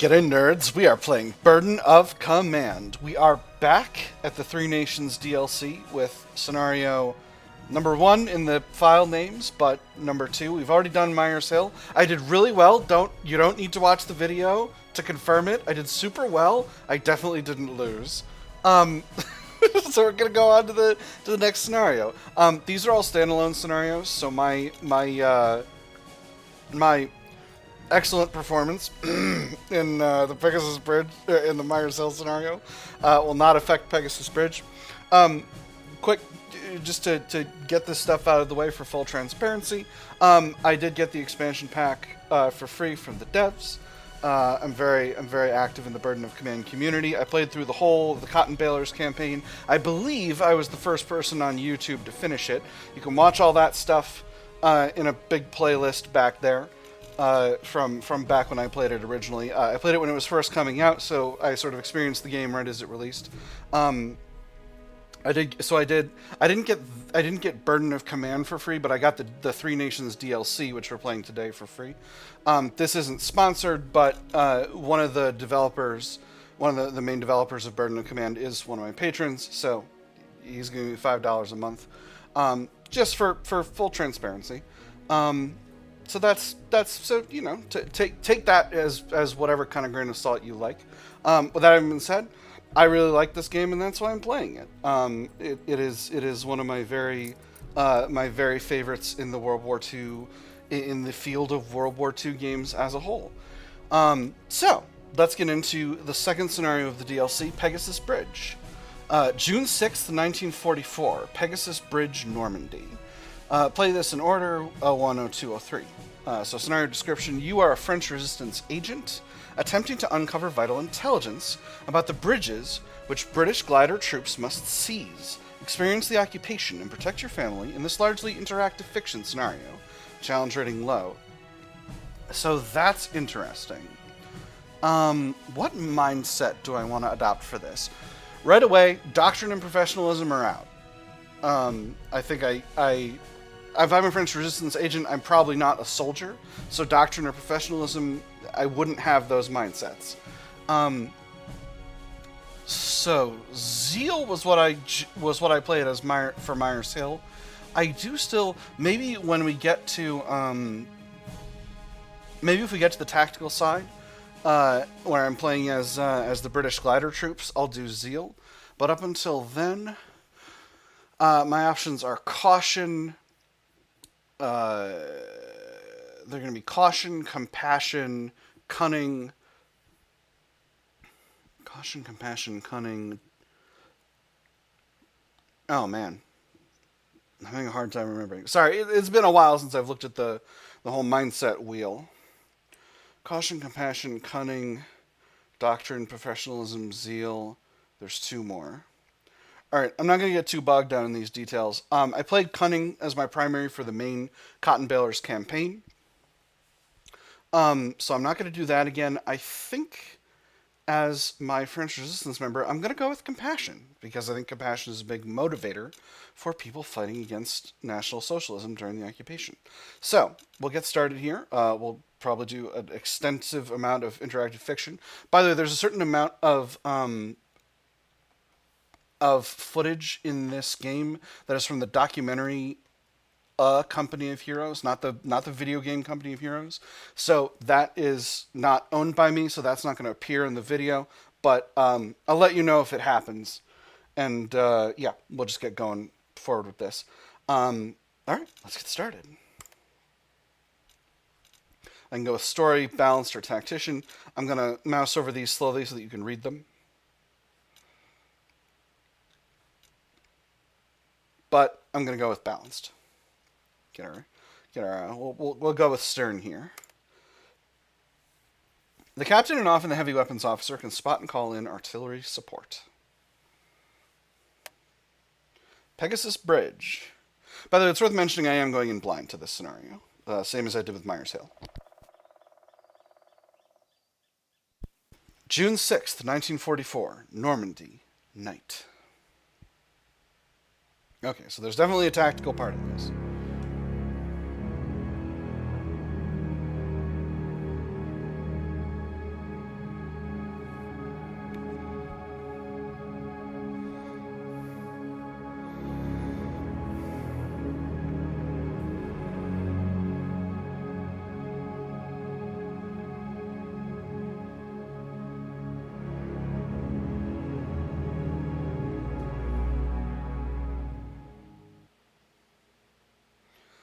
Get in, nerds. We are playing Burden of Command. We are back at the Three Nations DLC with scenario number 1 in the file names, but number 2. We've already done Myers Hill. I did really well. You don't need to watch the video to confirm it. I did super well. I definitely didn't lose. So we're gonna go on to the next scenario. These are all standalone scenarios, so my excellent performance in the Pegasus Bridge, in the Myers Hill scenario, will not affect Pegasus Bridge. Quick, just to get this stuff out of the way for full transparency, I did get the expansion pack for free from the devs. I'm very active in the Burden of Command community. I played through the whole of the Cotton Balers campaign. I believe I was the first person on YouTube to finish it. You can watch all that stuff in a big playlist back there. From back when I played it originally. I played it when it was first coming out, so I sort of experienced the game right as it released. I didn't get Burden of Command for free, but I got the Three Nations DLC, which we're playing today, for free. This isn't sponsored, but one of the main developers of Burden of Command is one of my patrons, so he's giving me $5 a month, just for full transparency. So that's so, you know, take that as whatever kind of grain of salt you like. With that having been said, I really like this game, and that's why I'm playing it. It is one of my very favorites in the World War II, in the field of World War II games as a whole. So let's get into the second scenario of the DLC, Pegasus Bridge. June 6th, 1944, Pegasus Bridge, Normandy. Play this in order, 01, 02, 03. So scenario description: you are a French resistance agent attempting to uncover vital intelligence about the bridges which British glider troops must seize. Experience the occupation and protect your family in this largely interactive fiction scenario. Challenge rating low. So that's interesting. What mindset do I want to adopt for this? Right away, doctrine and professionalism are out. I think if I'm a French resistance agent, I'm probably not a soldier, so doctrine or professionalism, I wouldn't have those mindsets. So zeal was what I played as for Myers Hill. I do still, maybe when we get to maybe if we get to the tactical side, where I'm playing as the British glider troops, I'll do zeal. But up until then, my options are caution. They're going to be caution, compassion, cunning. Caution, compassion, cunning. Oh, man. I'm having a hard time remembering. Sorry, it's been a while since I've looked at the whole mindset wheel. Caution, compassion, cunning, doctrine, professionalism, zeal. There's 2 more. Alright, I'm not going to get too bogged down in these details. I played Cunning as my primary for the main Cotton Balers campaign. So I'm not going to do that again. I think as my French Resistance member, I'm going to go with Compassion, because I think Compassion is a big motivator for people fighting against National Socialism during the occupation. So, we'll get started here. We'll probably do an extensive amount of interactive fiction. By the way, there's a certain amount of footage in this game that is from the documentary Company of Heroes, not the video game Company of Heroes. So that is not owned by me, so that's not going to appear in the video. But I'll let you know if it happens. And yeah, we'll just get going forward with this. All right, let's get started. I can go with story, balanced, or tactician. I'm going to mouse over these slowly so that you can read them. But I'm going to go with balanced. We'll go with stern here. The captain and often the heavy weapons officer can spot and call in artillery support. Pegasus Bridge. By the way, it's worth mentioning I am going in blind to this scenario. Same as I did with Myers Hill. June 6th, 1944. Normandy. Night. Okay, so there's definitely a tactical part of this.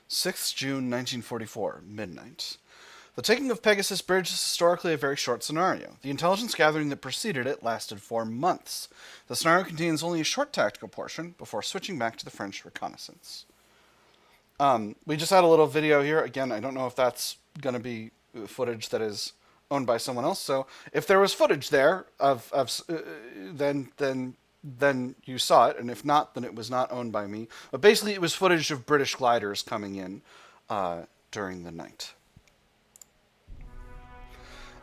6th June 1944, midnight. The taking of Pegasus Bridge is historically a very short scenario. The intelligence gathering that preceded it lasted 4 months. The scenario contains only a short tactical portion before switching back to the French reconnaissance. We just had a little video here. Again, I don't know if that's going to be footage that is owned by someone else. So if there was footage there then you saw it, and if not, then it was not owned by me. But basically, it was footage of British gliders coming in during the night.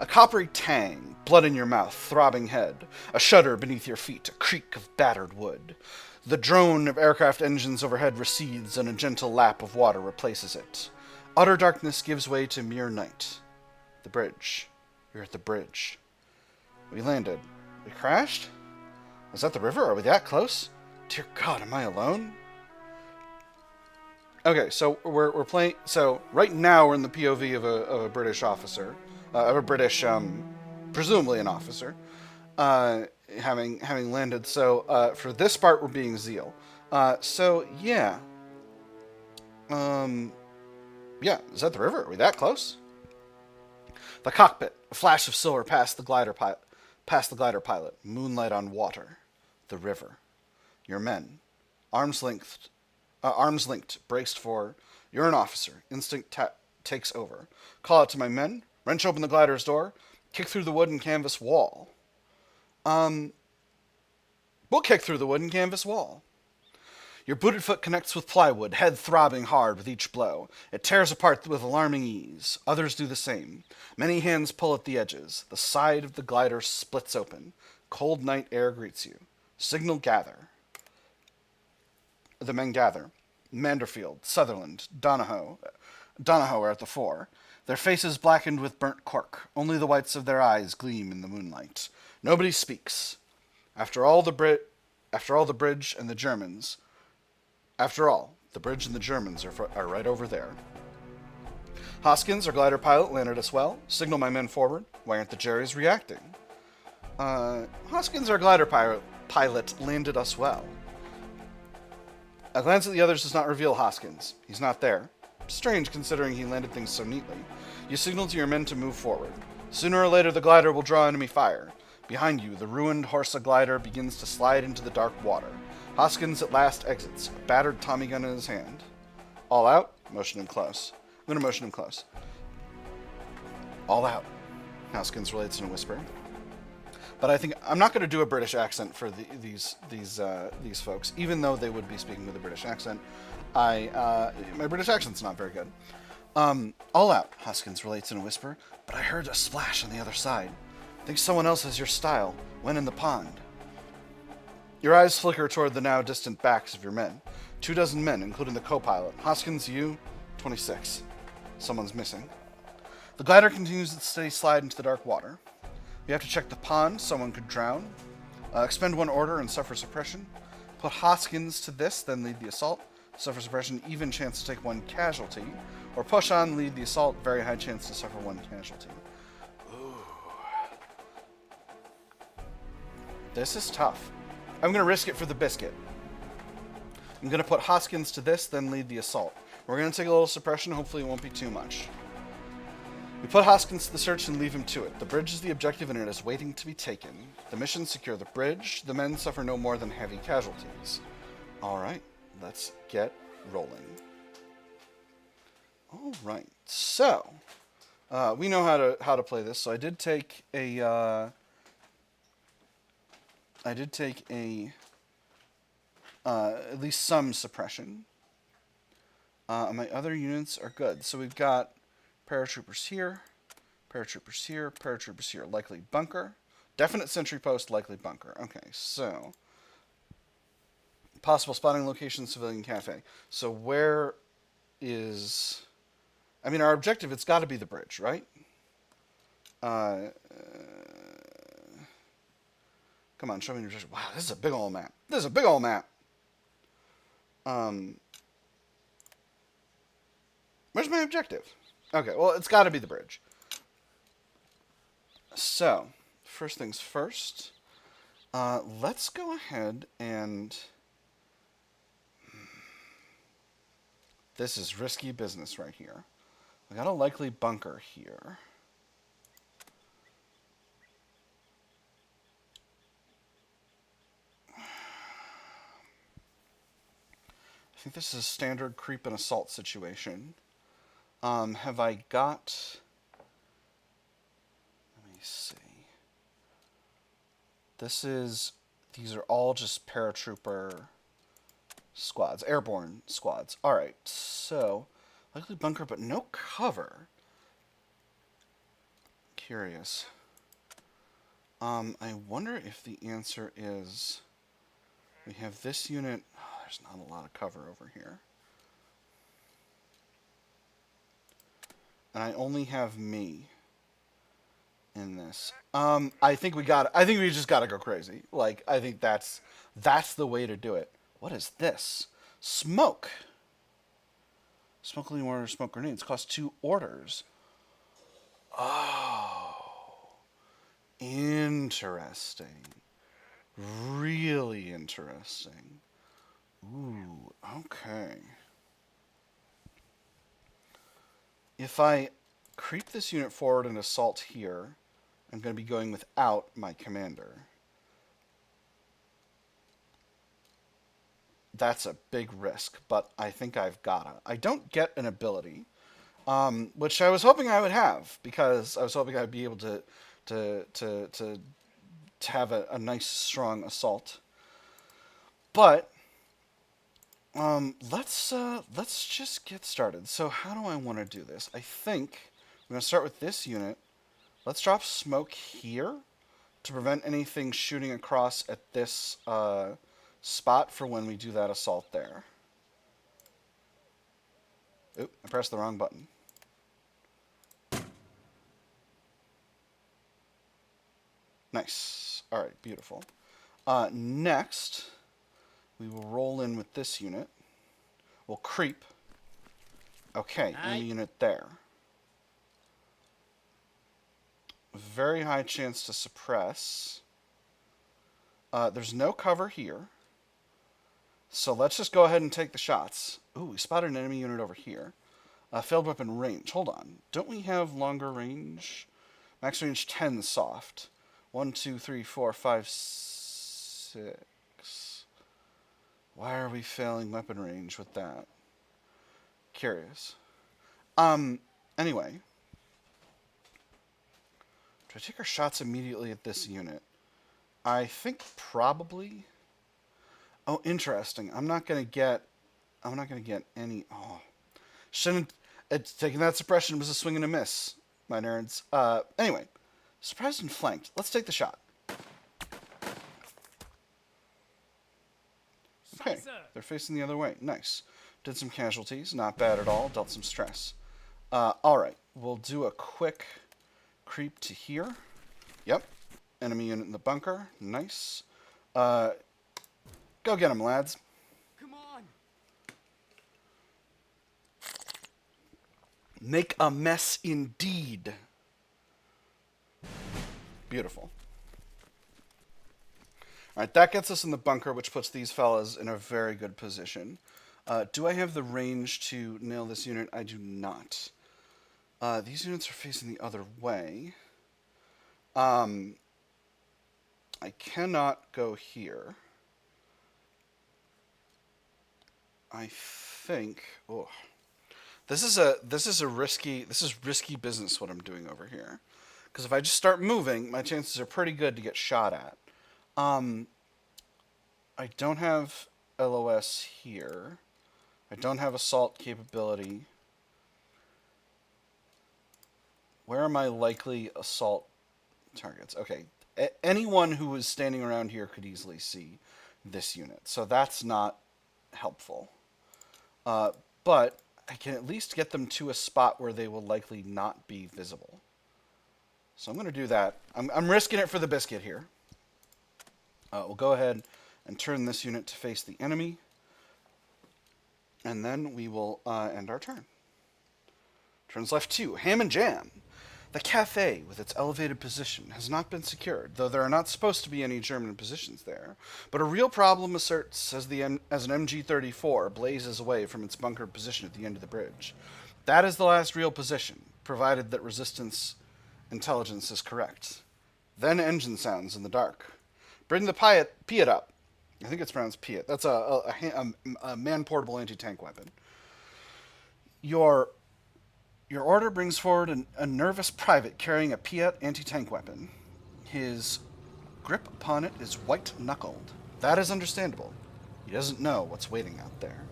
A coppery tang, blood in your mouth, throbbing head, a shudder beneath your feet, a creak of battered wood. The drone of aircraft engines overhead recedes, and a gentle lap of water replaces it. Utter darkness gives way to mere night. The bridge. You're at the bridge. We landed. We crashed? Is that the river? Are we that close? Dear God, am I alone? Okay, so we're playing. So right now we're in the POV of a British officer, of a British, presumably an officer, having landed. So for this part we're being Zeal. So yeah, yeah. Is that the river? Are we that close? The cockpit. A flash of silver past the glider pilot. Moonlight on water. The river. Your men. Arms linked, braced for. You're an officer. Instinct takes over. Call out to my men. Wrench open the glider's door. Kick through the wooden canvas wall. We'll kick through the wooden canvas wall. Your booted foot connects with plywood, head throbbing hard with each blow. It tears apart with alarming ease. Others do the same. Many hands pull at the edges. The side of the glider splits open. Cold night air greets you. Signal gather. The men gather. Manderfield, Sutherland, Donahoe are at the fore. Their faces blackened with burnt cork. Only the whites of their eyes gleam in the moonlight. Nobody speaks. After all, the bridge and the Germans. After all, the bridge and the Germans are right over there. Hoskins, our glider pilot, landed us well. Signal my men forward. Why aren't the Jerrys reacting? Hoskins, our glider pilot, landed us well. A glance at the others does not reveal Hoskins. He's not there. Strange, considering he landed things so neatly. You signal to your men to move forward. Sooner or later, the glider will draw enemy fire. Behind you, the ruined Horsa glider begins to slide into the dark water. Hoskins at last exits, a battered Tommy gun in his hand. All out, motion him close. I'm going to motion him close. All out, Hoskins relates in a whisper. But I think I'm not going to do a British accent for these folks, even though they would be speaking with a British accent. My British accent's not very good. All out, Hoskins relates in a whisper. But I heard a splash on the other side. Think someone else has your style. Went in the pond. Your eyes flicker toward the now distant backs of your men. 24 men, including the co-pilot. Hoskins, you, 26. Someone's missing. The glider continues its steady slide into the dark water. You have to check the pond. Someone could drown. Expend one order and suffer suppression. Put Hoskins to this, then lead the assault. Suffer suppression, even chance to take one casualty. Or push on, lead the assault, very high chance to suffer one casualty. Ooh. This is tough. I'm going to risk it for the biscuit. I'm going to put Hoskins to this, then lead the assault. We're going to take a little suppression. Hopefully it won't be too much. We put Hoskins to the search and leave him to it. The bridge is the objective and it is waiting to be taken. The mission: secure the bridge. The men suffer no more than heavy casualties. Alright, let's get rolling. Alright, so we know how to play this. So I did take a at least some suppression. My other units are good. So we've got paratroopers here, paratroopers here, paratroopers here. Likely bunker. Definite sentry post, likely bunker. Okay, so possible spotting location, civilian cafe. So where is... I mean, our objective, it's got to be the bridge, right? Come on, show me your objective. Wow, this is a big old map. This is a big old map. Where's my objective? Okay, well, it's got to be the bridge. So, first things first. Let's go ahead and... This is risky business right here. We got a likely bunker here. I think this is a standard creep and assault situation. Have I got... Let me see. These are all just paratrooper squads, airborne squads. Alright, so, likely bunker, but no cover. Curious. I wonder if the answer is... We have this unit... Oh, there's not a lot of cover over here. And I only have me in this. I think we just gotta go crazy. Like, I think that's the way to do it. What is this? Smoke. Smoke leading order, smoke grenades. Cost 2 orders. Oh. Interesting. Really interesting. Ooh, okay. If I creep this unit forward and assault here, I'm going to be going without my commander. That's a big risk, but I think I've gotta. I don't get an ability, which I was hoping I would have, because I was hoping I'd be able to have a nice, strong assault. But let's just get started. So how do I want to do this? I think I'm going to start with this unit. Let's drop smoke here to prevent anything shooting across at this spot for when we do that assault there. Oop, I pressed the wrong button. Nice. All right, beautiful. Next, we will roll in with this unit. We'll creep. Okay, and the unit there. Very high chance to suppress. There's no cover here. So let's just go ahead and take the shots. Ooh, we spotted an enemy unit over here. Failed weapon range. Hold on. Don't we have longer range? Max range 10 soft. 1, 2, 3, 4, 5, 6. Why are we failing weapon range with that? Curious. Anyway. Do I take our shots immediately at this unit? I think probably... Oh, interesting. I'm not gonna get any... Oh. Shouldn't... Taking that suppression was a swing and a miss, my nerds. Anyway. Surprised and flanked. Let's take the shot. Okay, they're facing the other way. Nice. Did some casualties. Not bad at all. Dealt some stress. Alright. We'll do a quick creep to here. Yep. Enemy unit in the bunker. Nice. Go get him, lads. Come on. Make a mess indeed. Beautiful. Alright, that gets us in the bunker, which puts these fellas in a very good position. Do I have the range to nail this unit? I do not. These units are facing the other way. I cannot go here. I think... Oh. This is risky business what I'm doing over here. Because if I just start moving, my chances are pretty good to get shot at. I don't have LOS here. I don't have assault capability. Where are my likely assault targets? Okay. Anyone who is standing around here could easily see this unit. So that's not helpful. But I can at least get them to a spot where they will likely not be visible. So I'm going to do that. I'm risking it for the biscuit here. We'll go ahead and turn this unit to face the enemy. And then we will end our turn. Turns left 2. Ham and jam. The cafe, with its elevated position, has not been secured, though there are not supposed to be any German positions there. But a real problem asserts as an MG-34 blazes away from its bunkered position at the end of the bridge. That is the last real position, provided that resistance intelligence is correct. Then engine sounds in the dark. Bring the Piat up. I think it's pronounced Piat. That's a man-portable anti-tank weapon. Your order brings forward a nervous private carrying a Piat anti-tank weapon. His grip upon it is white-knuckled. That is understandable. He doesn't know what's waiting out there.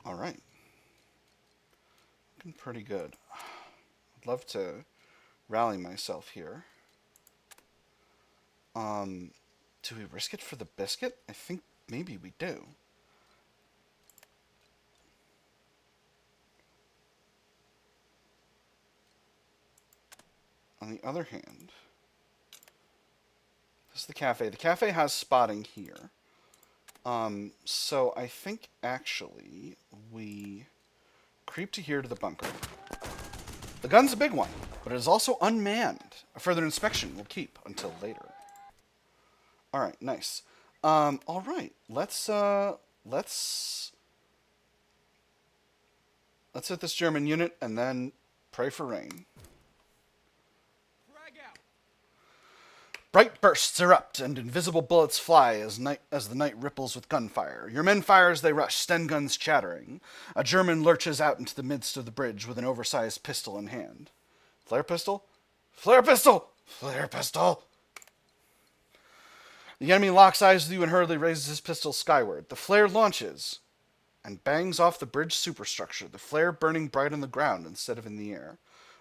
All right. Looking pretty good. I'd love to rally myself here. Do we risk it for the biscuit? I think maybe we do. On the other hand, this is the cafe. The cafe has spotting here. So I think actually we creep to here to the bunker. The gun's a big one, but it is also unmanned. A further inspection will keep until later. All right, nice. All right, let's hit this German unit and then pray for rain. Bright bursts erupt, and invisible bullets fly as the night ripples with gunfire. Your men fire as they rush, Sten guns chattering. A German lurches out into the midst of the bridge with an oversized pistol in hand. Flare pistol? Flare pistol! Flare pistol! The enemy locks eyes with you and hurriedly raises his pistol skyward. The flare launches and bangs off the bridge superstructure, the flare burning bright on the ground instead of in the air.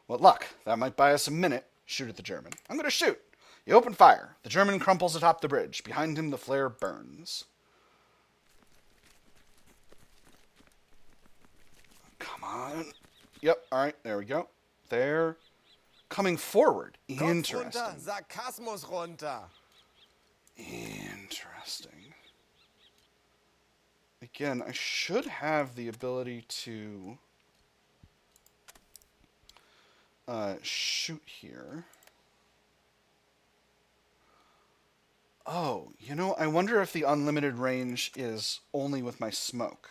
What luck. That might buy us a minute. Shoot at the German. I'm going to shoot. You open fire. The German crumples atop the bridge. Behind him, the flare burns. Come on. Yep, all right, there we go. They're coming forward. Interesting. Kopf runter, Sarkasmus runter. Interesting. Again, I should have the ability to shoot here. Oh, you know, I wonder if the unlimited range is only with my smoke.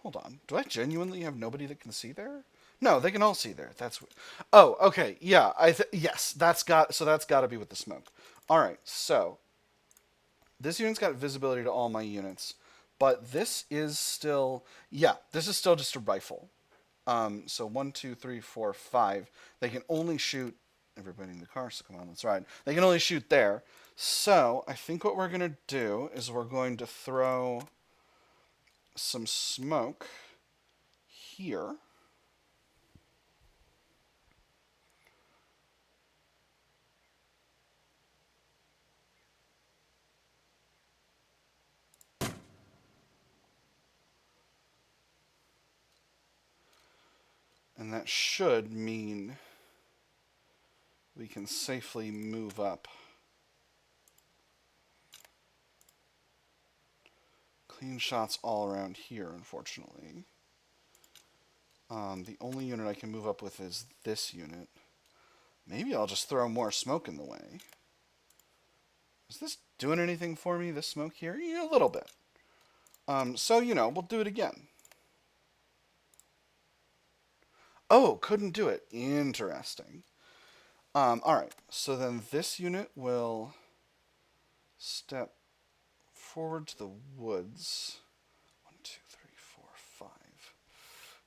Hold on. Do I genuinely have nobody that can see there? No, they can all see there. That's oh, okay. Yeah, yes, that's got to be with the smoke. All right. So, this unit's got visibility to all my units, but this is still this is still just a rifle. So 1 2 3 4 5. They can only shoot everybody in the car, so come on, let's ride. They can only shoot there. So, I think what we're going to do is we're going to throw some smoke here. And that should mean we can safely move up. Clean shots all around here, unfortunately. The only unit I can move up with is this unit. Maybe I'll just throw more smoke in the way. Is this doing anything for me, this smoke here? Yeah, a little bit. So, you know, we'll do it again. Oh, couldn't do it. Interesting. Alright, so then this unit will step forward to the woods. 1 2 3 4 5.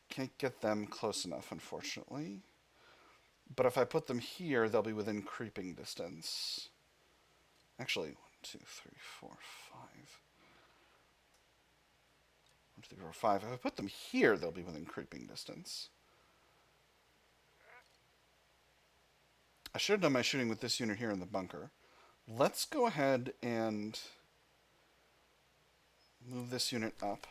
Can't get them close enough, unfortunately. But if I put them here, they'll be within creeping distance. Actually, 1 2 3 4 5. 1 2 3 4 5. If I put them here, they'll be within creeping distance. I should have done my shooting with this unit here in the bunker. Let's go ahead and move this unit up.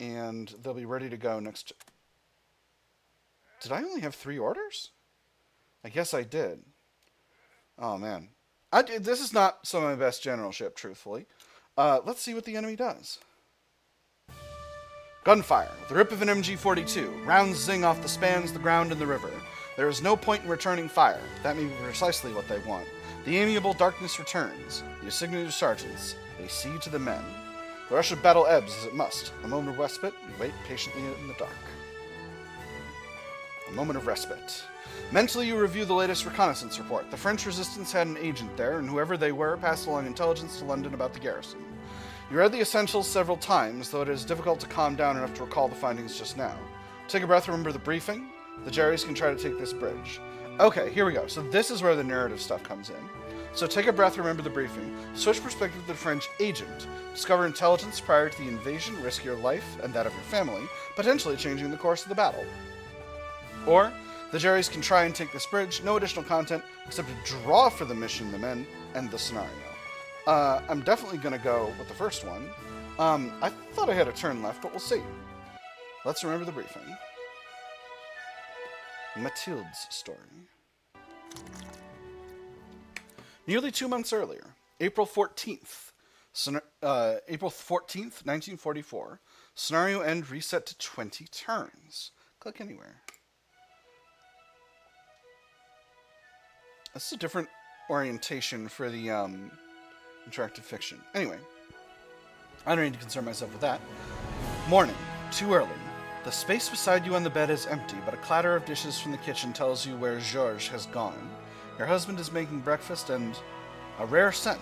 And they'll be ready to go next. Did I only have 3 orders? I guess I did. Oh, man. This is not some of my best generalship, truthfully. Let's see what the enemy does. Gunfire. The rip of an MG-42. Rounds zing off the spans, the ground, and the river. There is no point in returning fire. That may be precisely what they want. The amiable darkness returns. The assignated sergeants. They see to the men. The rush of battle ebbs as it must. A moment of respite. We wait patiently in the dark. A moment of respite. Mentally, you review the latest reconnaissance report. The French resistance had an agent there, and whoever they were passed along intelligence to London about the garrison. You read the essentials several times, though it is difficult to calm down enough to recall the findings just now. Take a breath, remember the briefing. The Jerrys can try to take this bridge. Okay, here we go. So this is where the narrative stuff comes in. So take a breath, remember the briefing. Switch perspective to the French agent. Discover intelligence prior to the invasion, risk your life and that of your family, potentially changing the course of the battle. Or, the Jerrys can try and take this bridge, no additional content, except to draw for the mission, the men, and the scenario. I'm definitely going to go with the first one. I thought I had a turn left, but we'll see. Let's remember the briefing. Mathilde's story. Nearly 2 months earlier, April 14th, 1944, scenario end reset to 20 turns. Click anywhere. This is a different orientation for the interactive fiction. Anyway, I don't need to concern myself with that. Morning, too early. The space beside you on the bed is empty, but a clatter of dishes from the kitchen tells you where Georges has gone. Your husband is making breakfast and a rare scent,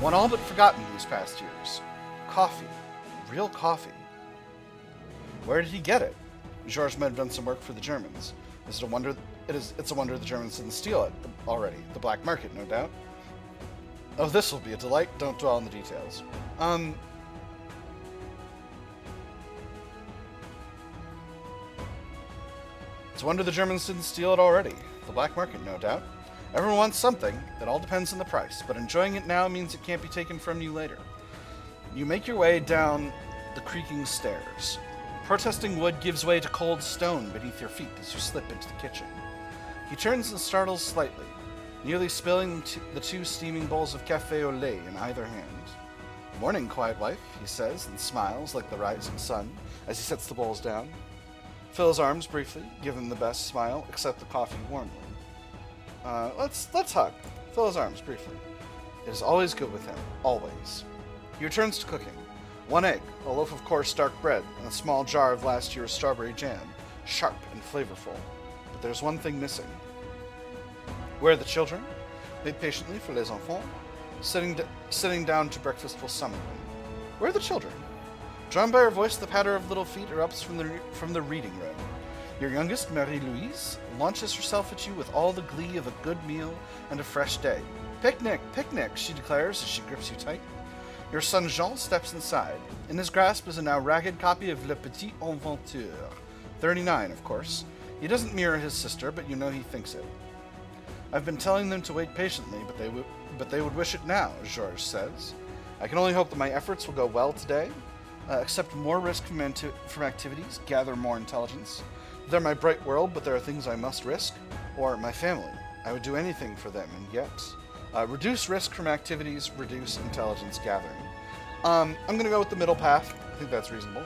one all but forgotten these past years. Coffee. Real coffee. Where did he get it? Georges might have done some work for the Germans. Is it a wonder? It's a wonder the Germans didn't steal it already. The black market, no doubt. Oh, this will be a delight. Don't dwell on the details. It's a wonder the Germans didn't steal it already. The black market, no doubt. Everyone wants something. It all depends on the price, but enjoying it now means it can't be taken from you later. You make your way down the creaking stairs. Protesting wood gives way to cold stone beneath your feet as you slip into the kitchen. He turns and startles slightly, nearly spilling the two steaming bowls of café au lait in either hand. Morning, quiet wife, he says, and smiles like the rising sun as he sets the bowls down. Fill his arms briefly, give him the best smile, accept the coffee warmly. Let's hug. Fill his arms briefly. It is always good with him, always. He returns to cooking. 1 egg, a loaf of coarse dark bread, and a small jar of last year's strawberry jam, sharp and flavorful. But there's one thing missing. Where are the children? Wait patiently for les enfants. Sitting down to breakfast will summon them. Where are the children? Drawn by her voice, the patter of little feet erupts from the reading room. Your youngest, Marie-Louise, launches herself at you with all the glee of a good meal and a fresh day. Picnic, picnic, she declares as she grips you tight. Your son Jean steps inside. In his grasp is a now ragged copy of Le Petit Inventeur. 39, of course. He doesn't mirror his sister, but you know he thinks it. I've been telling them to wait patiently, but they would wish it now, Georges says. I can only hope that my efforts will go well today. Accept more risk from activities, gather more intelligence. They're my bright world, but there are things I must risk. Or my family. I would do anything for them, and yet... reduce risk from activities, reduce intelligence gathering. I'm going to go with the middle path. I think that's reasonable.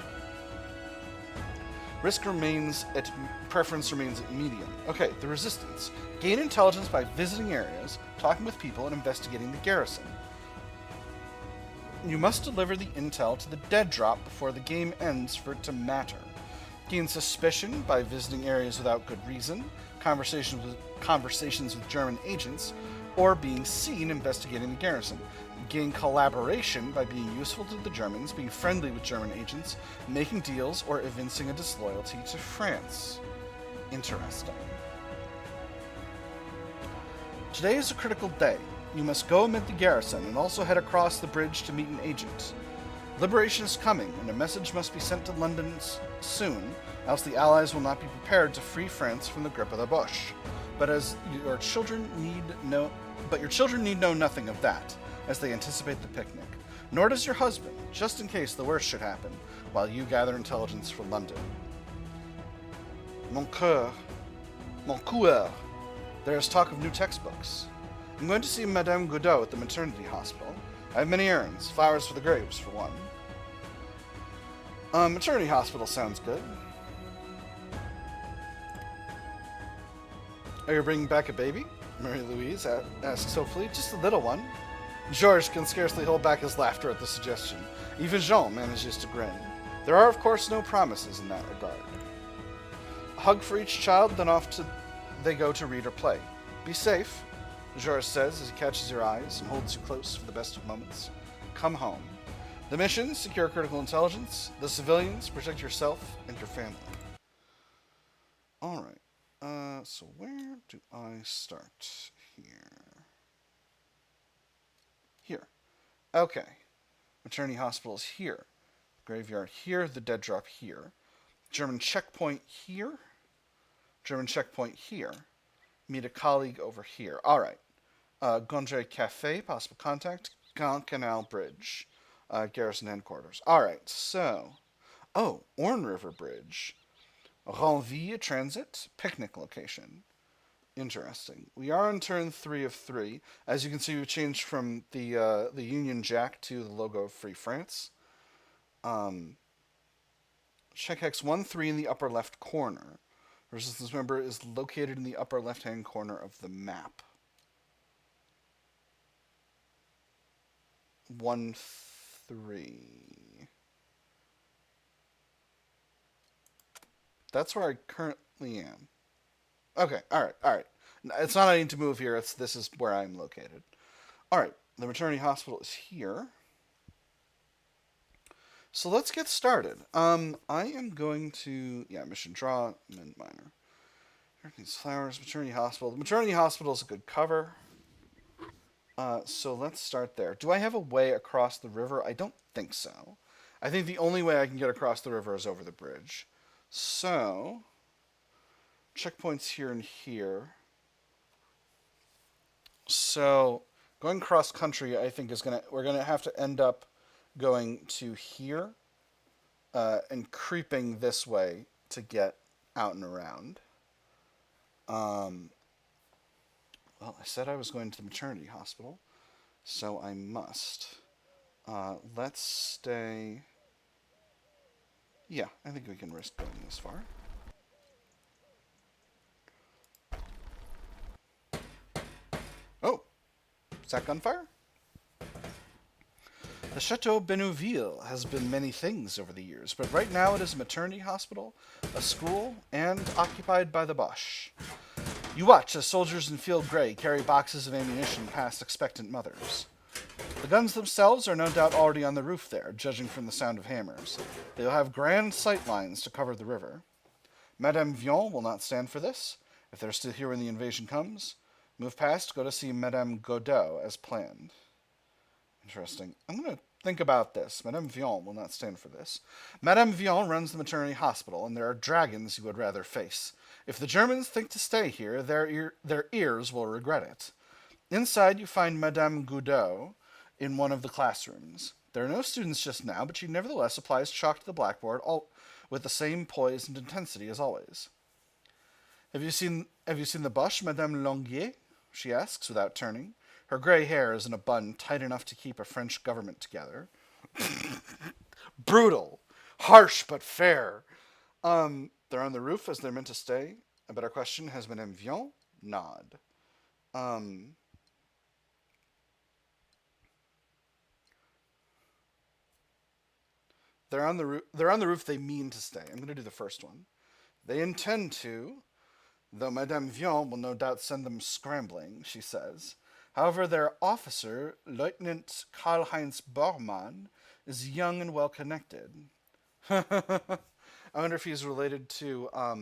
Preference remains at medium. Okay, the resistance. Gain intelligence by visiting areas, talking with people, and investigating the garrison. You must deliver the intel to the dead drop before the game ends for it to matter. Gain suspicion by visiting areas without good reason, conversations with German agents, or being seen investigating the garrison. Gain collaboration by being useful to the Germans, being friendly with German agents, making deals, or evincing a disloyalty to France. Interesting. Today is a critical day. You must go amid the garrison and also head across the bridge to meet an agent. Liberation is coming, and a message must be sent to London soon, else the Allies will not be prepared to free France from the grip of the Boche. But your children need know nothing of that, as they anticipate the picnic. Nor does your husband, just in case the worst should happen, while you gather intelligence for London. Mon cœur. There is talk of new textbooks. I'm going to see Madame Godot at the maternity hospital. I have many errands, flowers for the graves, for one. Maternity hospital sounds good. Are you bringing back a baby? Mary Louise asks hopefully. Just a little one. Georges can scarcely hold back his laughter at the suggestion. Even Jean manages to grin. There are, of course, no promises in that regard. A hug for each child, then they go to read or play. Be safe, Georges says as he catches your eyes and holds you close for the best of moments. Come home. The mission, secure critical intelligence. The civilians, protect yourself and your family. Alright, so where do I start here? Here. Okay. Maternity hospital is here. Graveyard here. The dead drop here. German checkpoint here. German checkpoint here. Meet a colleague over here. Alright. Gondre Cafe, possible contact. Grand Canal Bridge. Garrison headquarters. Alright, so. Oh, Orne River Bridge. Renville Transit. Picnic location. Interesting. We are on turn 3 of 3. As you can see, we've changed from the Union Jack to the logo of Free France. Check hex 1-3 in the upper left corner. Resistance member is located in the upper left-hand corner of the map. 1-3. That's where I currently am. Okay, alright. It's not I need to move here, this is where I'm located. Alright, the maternity hospital is here. So let's get started. I am going to, mission draw, mint minor. These flowers, maternity hospital. The maternity hospital is a good cover. So let's start there. Do I have a way across the river? I don't think so. I think the only way I can get across the river is over the bridge. So, checkpoints here and here. So, going cross country, I think we're gonna have to end up going to here, and creeping this way to get out and around. Well, I said I was going to the maternity hospital, so I must. Let's stay. Yeah, I think we can risk going this far. Oh, is that gunfire? The Chateau Benouville has been many things over the years, but right now it is a maternity hospital, a school, and occupied by the Boche. You watch as soldiers in field gray carry boxes of ammunition past expectant mothers. The guns themselves are no doubt already on the roof there, judging from the sound of hammers. They will have grand sight lines to cover the river. Madame Vion will not stand for this. If they're still here when the invasion comes, move past, go to see Madame Godot as planned. Interesting. I'm going to think about this. Madame Vion will not stand for this. Madame Vion runs the maternity hospital, and there are dragons you would rather face. If the Germans think to stay here, their ears will regret it. Inside, you find Madame Godot in one of the classrooms. There are no students just now, but she nevertheless applies chalk to the blackboard, all with the same poise and intensity as always. Have you seen the Boche, Madame Longuier? She asks without turning. Her gray hair is in a bun tight enough to keep a French government together. Brutal. Harsh but fair. They're on the roof as they're meant to stay. A better question, has Madame Vion? Nod. They're on the roof, they mean to stay. I'm going to do the first one. They intend to, though Madame Vion will no doubt send them scrambling, she says. However, their officer, Lieutenant Karl-Heinz Bormann, is young and well connected. I wonder if he's related to, oh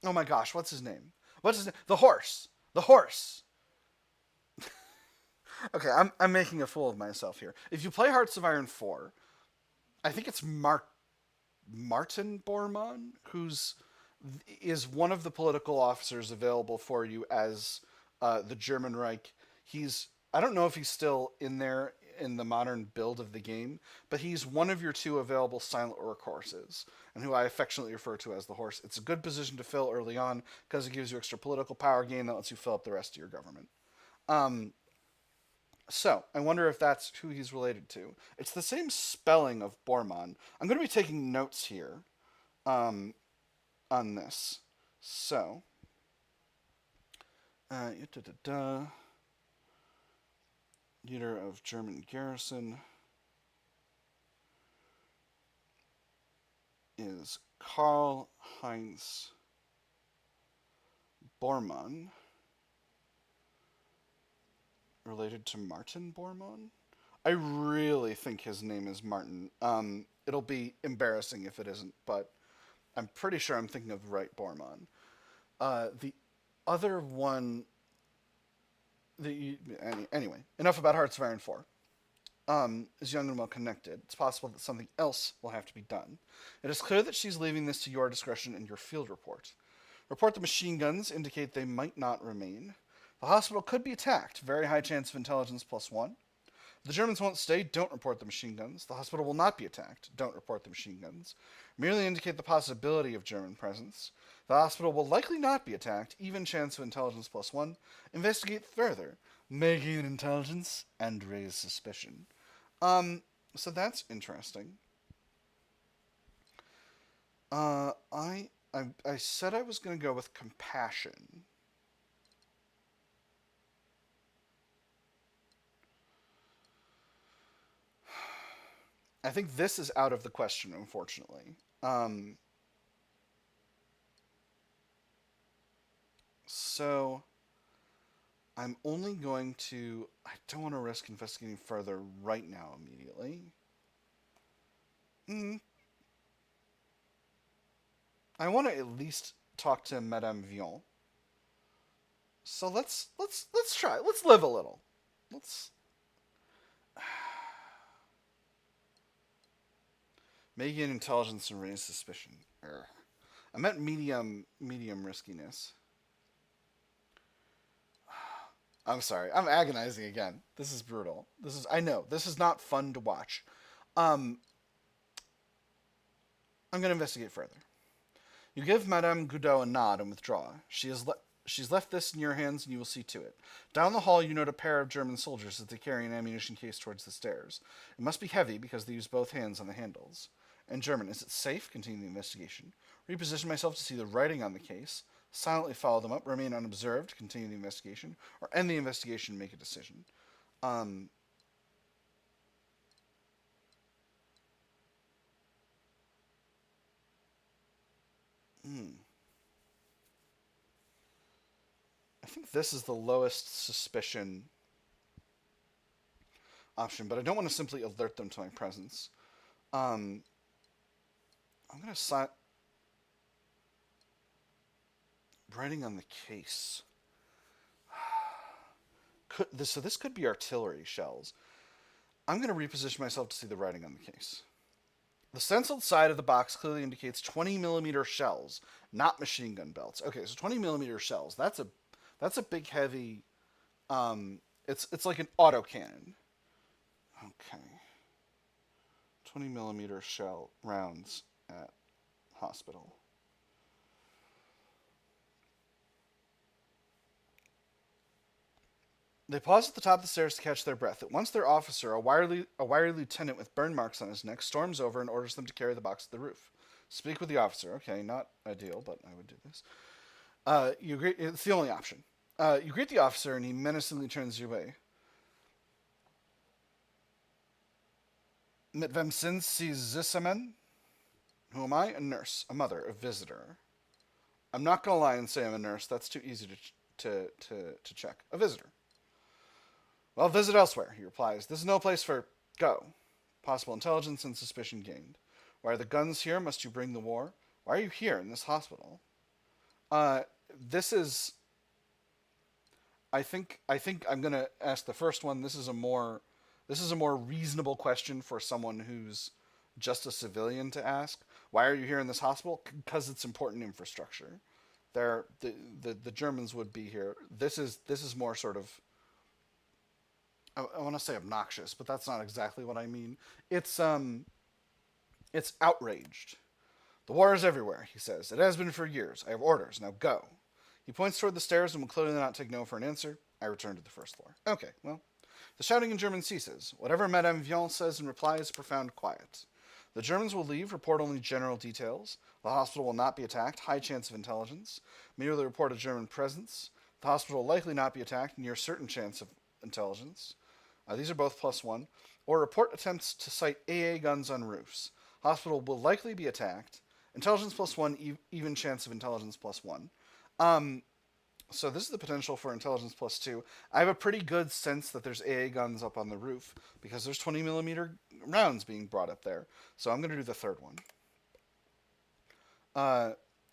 my gosh, what's his name? What's his name? The horse! The horse! Okay, I'm making a fool of myself here. If you play Hearts of Iron 4, I think it's Martin Bormann, is one of the political officers available for you as the German Reich. I don't know if he's still in there in the modern build of the game, but he's one of your 2 available silent orc horses, and who I affectionately refer to as the horse. It's a good position to fill early on because it gives you extra political power gain that lets you fill up the rest of your government. So I wonder if that's who he's related to. It's the same spelling of Bormon. I'm going to be taking notes here um, on this. So, leader of German garrison is Karl Heinz Bormann, related to Martin Bormann. I really think his name is Martin. It'll be embarrassing if it isn't, but I'm pretty sure I'm thinking of the right Bormann. The other one, anyway, enough about Hearts of Iron 4. Is young and well connected. It's possible that something else will have to be done. It is clear that she's leaving this to your discretion in your field report. Report the machine guns indicate they might not remain. The hospital could be attacked. Very high chance of intelligence +1. The Germans won't stay. Don't report the machine guns. The hospital will not be attacked. Don't report the machine guns. Merely indicate the possibility of German presence. The hospital will likely not be attacked. Even chance of intelligence +1. Investigate further. May gain intelligence and raise suspicion. So that's interesting. I said I was going to go with compassion. I think this is out of the question, unfortunately. So I'm only going to... I don't want to risk investigating further right now immediately. I want to at least talk to Madame Vion. So let's try. Let's live a little. Let's... May gain intelligence and raise suspicion. Urgh. I meant medium riskiness. I'm sorry. I'm agonizing again. This is brutal. I know. This is not fun to watch. I'm going to investigate further. You give Madame Goudot a nod and withdraw. She's left this in your hands, and you will see to it. Down the hall, you note a pair of German soldiers as they carry an ammunition case towards the stairs. It must be heavy because they use both hands on the handles. In German, is it safe? Continue the investigation. Reposition myself to see the writing on the case. Silently follow them up. Remain unobserved. Continue the investigation. Or end the investigation and make a decision. I think this is the lowest suspicion option, but I don't want to simply alert them to my presence. I'm going to writing on the case. So this could be artillery shells. I'm going to reposition myself to see the writing on the case. The stenciled side of the box clearly indicates 20mm shells, not machine gun belts. Okay, so 20mm shells. That's a big, heavy. It's like an autocannon. Okay. 20mm shell rounds at hospital. They pause at the top of the stairs to catch their breath. At once their officer, a wiry lieutenant with burn marks on his neck, storms over and orders them to carry the box to the roof. Speak with the officer. Okay, not ideal, but I would do this. You agree? It's the only option. You greet the officer, and he menacingly turns your way. Mit wem sind Sie zusammen? Who am I? A nurse, a mother, a visitor. I'm not gonna lie and say I'm a nurse. That's too easy to check. A visitor. Well, visit elsewhere, he replies. This is no place for... Go. Possible intelligence and suspicion gained. Why are the guns here? Must you bring the war? Why are you here in this hospital? This is... I think I'm going to ask the first one. This is a more reasonable question for someone who's just a civilian to ask. Why are you here in this hospital? Because it's important infrastructure. The Germans would be here. This is more sort of... I want to say obnoxious, but that's not exactly what I mean. It's outraged. The war is everywhere, he says. It has been for years. I have orders. Now go. He points toward the stairs and will clearly not take no for an answer. I return to the first floor. Okay, well, The shouting in German ceases. Whatever Madame Vion says in reply is profound quiet. The Germans will leave, report only general details. The hospital will not be attacked, high chance of intelligence. Merely report a German presence. The hospital will likely not be attacked, near certain chance of intelligence. These are both +1. Or report attempts to sight AA guns on roofs. Hospital will likely be attacked. Intelligence +1, even chance of intelligence +1. So this is the potential for intelligence +2. I have a pretty good sense that there's AA guns up on the roof because there's 20 millimeter rounds being brought up there. So I'm going to do the third one.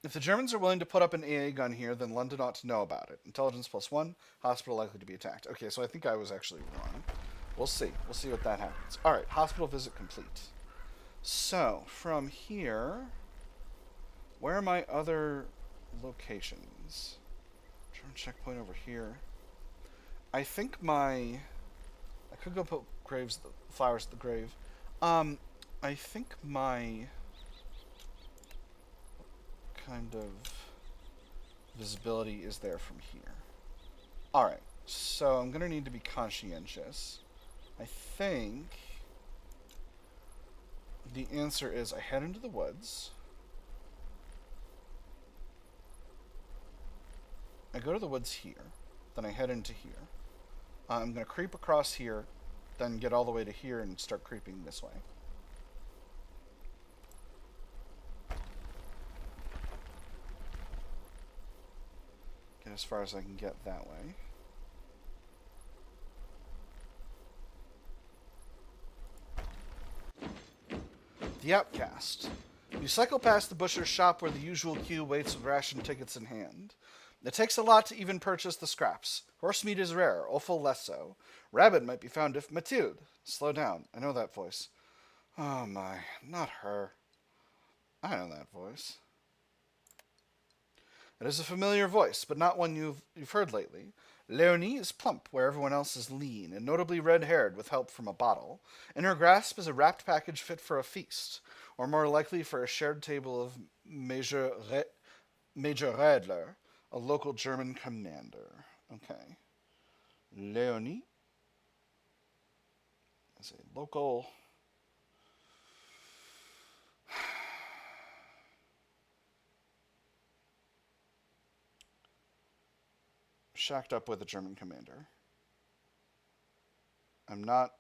If the Germans are willing to put up an AA gun here, then London ought to know about it. Intelligence +1, hospital likely to be attacked. Okay, so I think I was actually wrong. We'll see. We'll see what that happens. All right, hospital visit complete. So from here, where are my other locations? German checkpoint over here. I think I could go put flowers at the grave. I think my kind of visibility is there from here. Alright, so I'm going to need to be conscientious. I think the answer is I head into the woods. I go to the woods here, then I head into here. I'm going to creep across here, then get all the way to here and start creeping this way. Get as far as I can get that way. The Outcast. You cycle past the butcher's shop where the usual queue waits with ration tickets in hand. It takes a lot to even purchase the scraps. Horse meat is rare, offal less so. Rabbit might be found if Mathilde. Slow down. I know that voice. Oh my, not her. I know that voice. It is a familiar voice, but not one you've heard lately. Leonie is plump where everyone else is lean, and notably red-haired with help from a bottle. In her grasp is a wrapped package fit for a feast, or more likely for a shared table of Major Redler, a local German commander. Okay. Leonie is a local... shacked up with a German commander. I'm not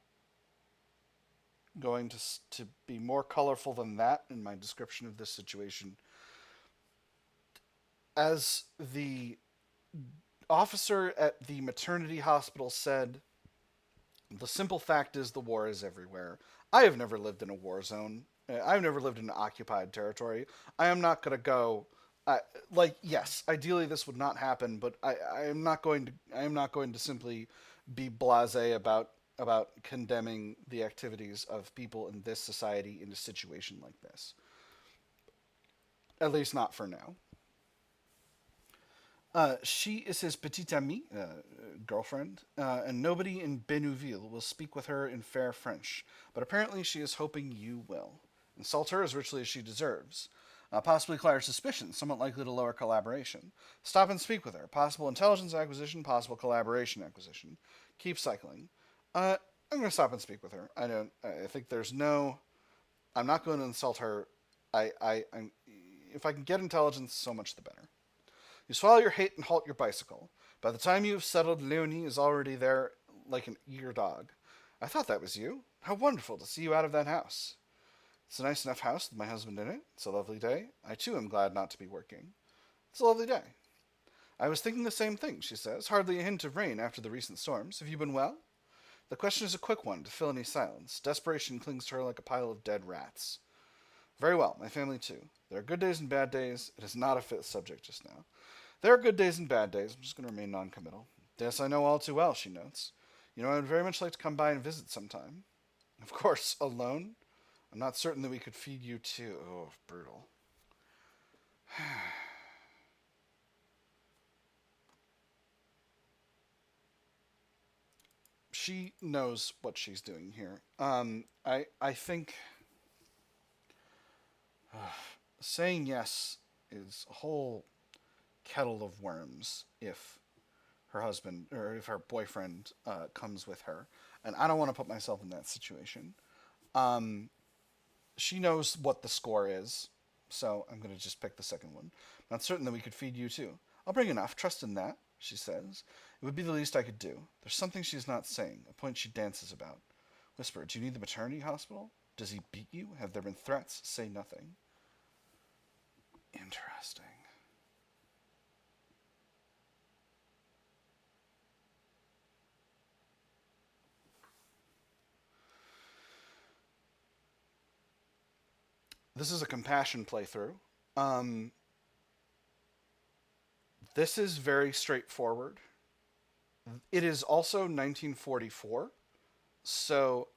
going to be more colorful than that in my description of this situation. As the officer at the maternity hospital said, the simple fact is the war is everywhere. I have never lived in a war zone. I've never lived in an occupied territory. I am not going to go... yes, ideally this would not happen, but I am not going to simply be blasé about condemning the activities of people in this society in a situation like this. At least not for now. She is his petite amie, girlfriend, and nobody in Bénouville will speak with her in fair French, but apparently she is hoping you will. Insult her as richly as she deserves. Possibly acquire suspicion, somewhat likely to lower collaboration. Stop and speak with her. Possible intelligence acquisition, possible collaboration acquisition. Keep cycling. I'm going to stop and speak with her. I think there's no... I'm not going to insult her. If I can get intelligence, so much the better. You swallow your hate and halt your bicycle. By the time you have settled, Leonie is already there like an eager dog. I thought that was you. How wonderful to see you out of that house. It's a nice enough house with my husband in it. It's a lovely day. I too am glad not to be working. It's a lovely day. I was thinking the same thing, she says. Hardly a hint of rain after the recent storms. Have you been well? The question is a quick one to fill any silence. Desperation clings to her like a pile of dead rats. Very well, my family too. There are good days and bad days. It is not a fit subject just now. There are good days and bad days. I'm just going to remain non-committal. Yes, I know all too well, she notes. You know, I would very much like to come by and visit sometime. Of course, alone? I'm not certain that we could feed you too. Oh, brutal. She knows what she's doing here. I think saying yes is a whole kettle of worms if her husband or if her boyfriend comes with her. and I don't want to put myself in that situation. She knows what the score is, so I'm going to just pick the second one. Not certain that we could feed you too. I'll bring enough, trust in that, she says. It would be the least I could do. There's something she's not saying, a point she dances about. Whisper, do you need the maternity hospital? Does he beat you? Have there been threats? Say nothing. Interesting. This is a compassion playthrough. This is very straightforward. It is also 1944. So,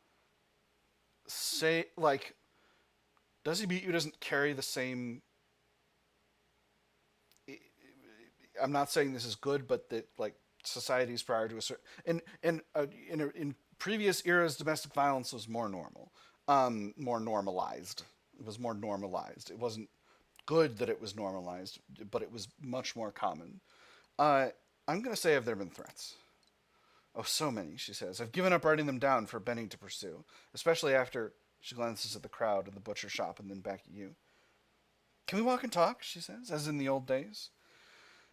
say, like, does he beat you doesn't carry the same. I'm not saying this is good, but that, like, societies prior to a certain. In previous eras, domestic violence was more normal, more normalized. It was more normalized. It wasn't good that it was normalized, but it was much more common. I'm going to say, have there been threats? Oh, so many, she says. I've given up writing them down for Benny to pursue, especially after she glances at the crowd in the butcher shop and then back at you. Can we walk and talk, she says, as in the old days?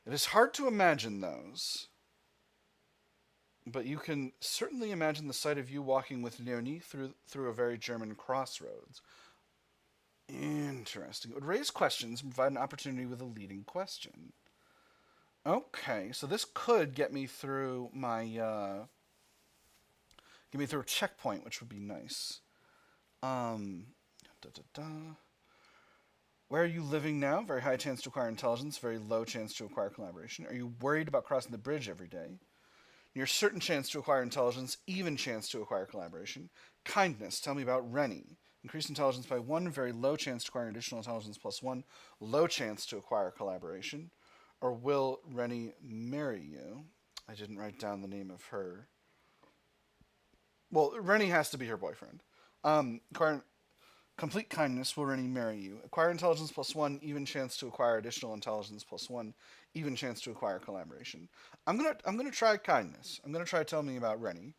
It is hard to imagine those, but you can certainly imagine the sight of you walking with Leonie through a very German crossroads. Interesting. It would raise questions and provide an opportunity with a leading question. Okay, so this could get me through my get me through a checkpoint, which would be nice. Da, da, da. Where are you living now? Very high chance to acquire intelligence, very low chance to acquire collaboration. Are you worried about crossing the bridge every day? Near certain chance to acquire intelligence, even chance to acquire collaboration. Kindness, tell me about Rennie. Increase intelligence by 1, very low chance to acquire additional intelligence plus 1, low chance to acquire collaboration. Or will Rennie marry you? I didn't write down the name of her. Well, Rennie has to be her boyfriend. Acquire complete kindness, will Rennie marry you? Acquire intelligence plus 1, even chance to acquire additional intelligence plus 1, even chance to acquire collaboration. I'm gonna try kindness. I'm gonna try tell me about Rennie.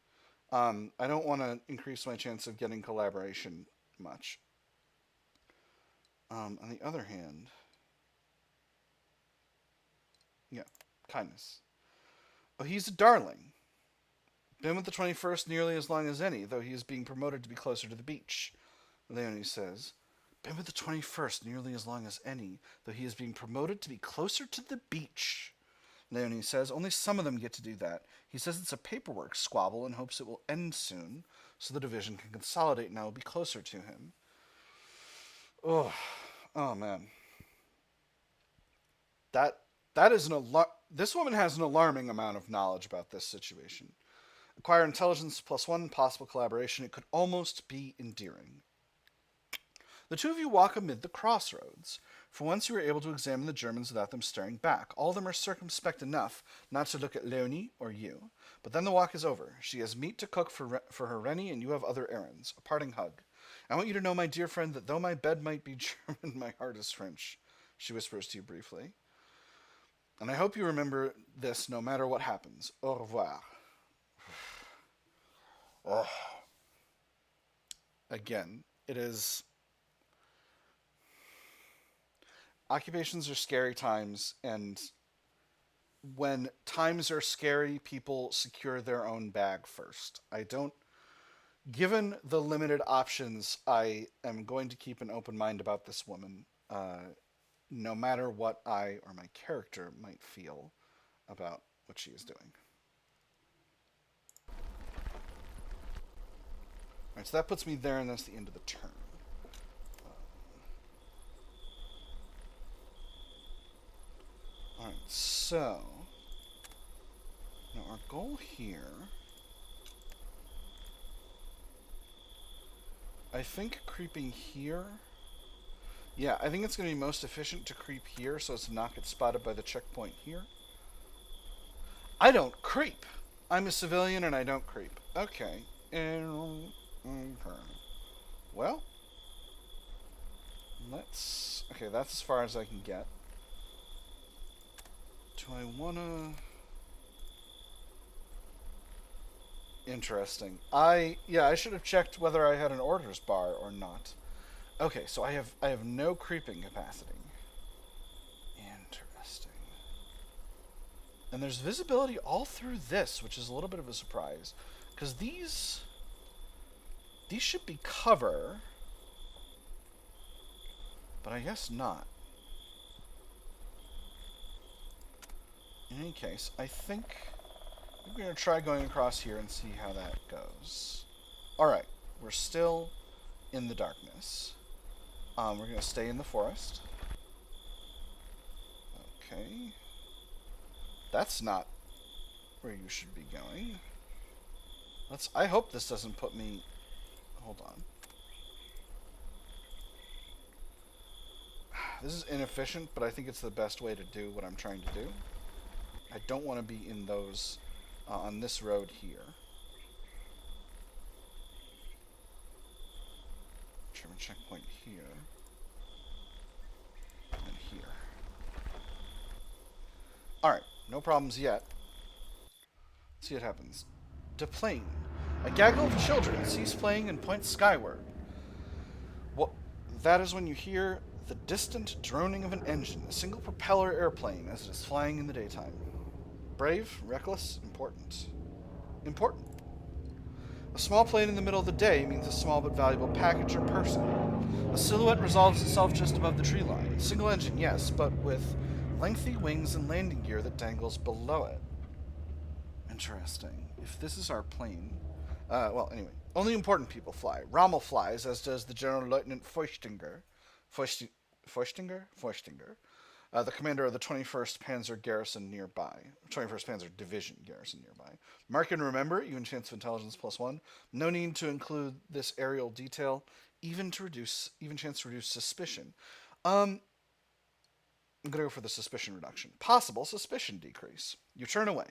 I don't want to increase my chance of getting collaboration much. On the other hand, yeah, kindness. Oh, he's a darling. Been with the 21st nearly as long as any, though he is being promoted to be closer to the beach. Leonie says, been with the 21st nearly as long as any, though he is being promoted to be closer to the beach. Leonie says, only some of them get to do that. He says it's a paperwork squabble and hopes it will end soon, so the division can consolidate and I will be closer to him. Oh man. That is this woman has an alarming amount of knowledge about this situation. Acquire intelligence plus 1, possible collaboration. It could almost be endearing. The two of you walk amid the crossroads. For once you are able to examine the Germans without them staring back. All of them are circumspect enough not to look at Leonie or you. But then the walk is over. She has meat to cook for her Rennie, and you have other errands. A parting hug. I want you to know, my dear friend, that though my bed might be German, my heart is French, she whispers to you briefly. And I hope you remember this no matter what happens. Au revoir. Again, it is... Occupations are scary times, and when times are scary, people secure their own bag first. Given the limited options, I am going to keep an open mind about this woman, no matter what I or my character might feel about what she is doing. Alright, so that puts me there, and that's the end of the turn. Alright, so now our goal here, I think creeping here, yeah, I think it's going to be most efficient to creep here so as to not get spotted by the checkpoint here. I don't creep. I'm a civilian and I don't creep. Okay. Well, okay, that's as far as I can get. Do I wanna... Interesting. I should have checked whether I had an orders bar or not. Okay, so I have no creeping capacity. Interesting. And there's visibility all through this, which is a little bit of a surprise, because these should be cover, but I guess not. In any case, I think we're going to try going across here and see how that goes. Alright, we're still in the darkness. We're going to stay in the forest. Okay. That's not where you should be going. I hope this doesn't put me... Hold on. This is inefficient, but I think it's the best way to do what I'm trying to do. I don't want to be in those on this road here. German checkpoint here. And here. Alright, no problems yet. Let's see what happens. Deplane. A gaggle of children cease playing and point skyward. What? That is when you hear the distant droning of an engine, a single propeller airplane as it is flying in the daytime. Brave, reckless, important. Important. A small plane in the middle of the day means a small but valuable package or person. A silhouette resolves itself just above the tree line. Single engine, yes, but with lengthy wings and landing gear that dangles below it. Interesting. If this is our plane... well, anyway. Only important people fly. Rommel flies, as does the General Lieutenant Feuchtinger. Feuchtinger? The commander of the 21st Panzer Garrison nearby. 21st Panzer Division Garrison nearby. Mark and remember, even chance of intelligence +1. No need to include this aerial detail, even chance to reduce suspicion. I'm going to go for the suspicion reduction. Possible suspicion decrease. You turn away.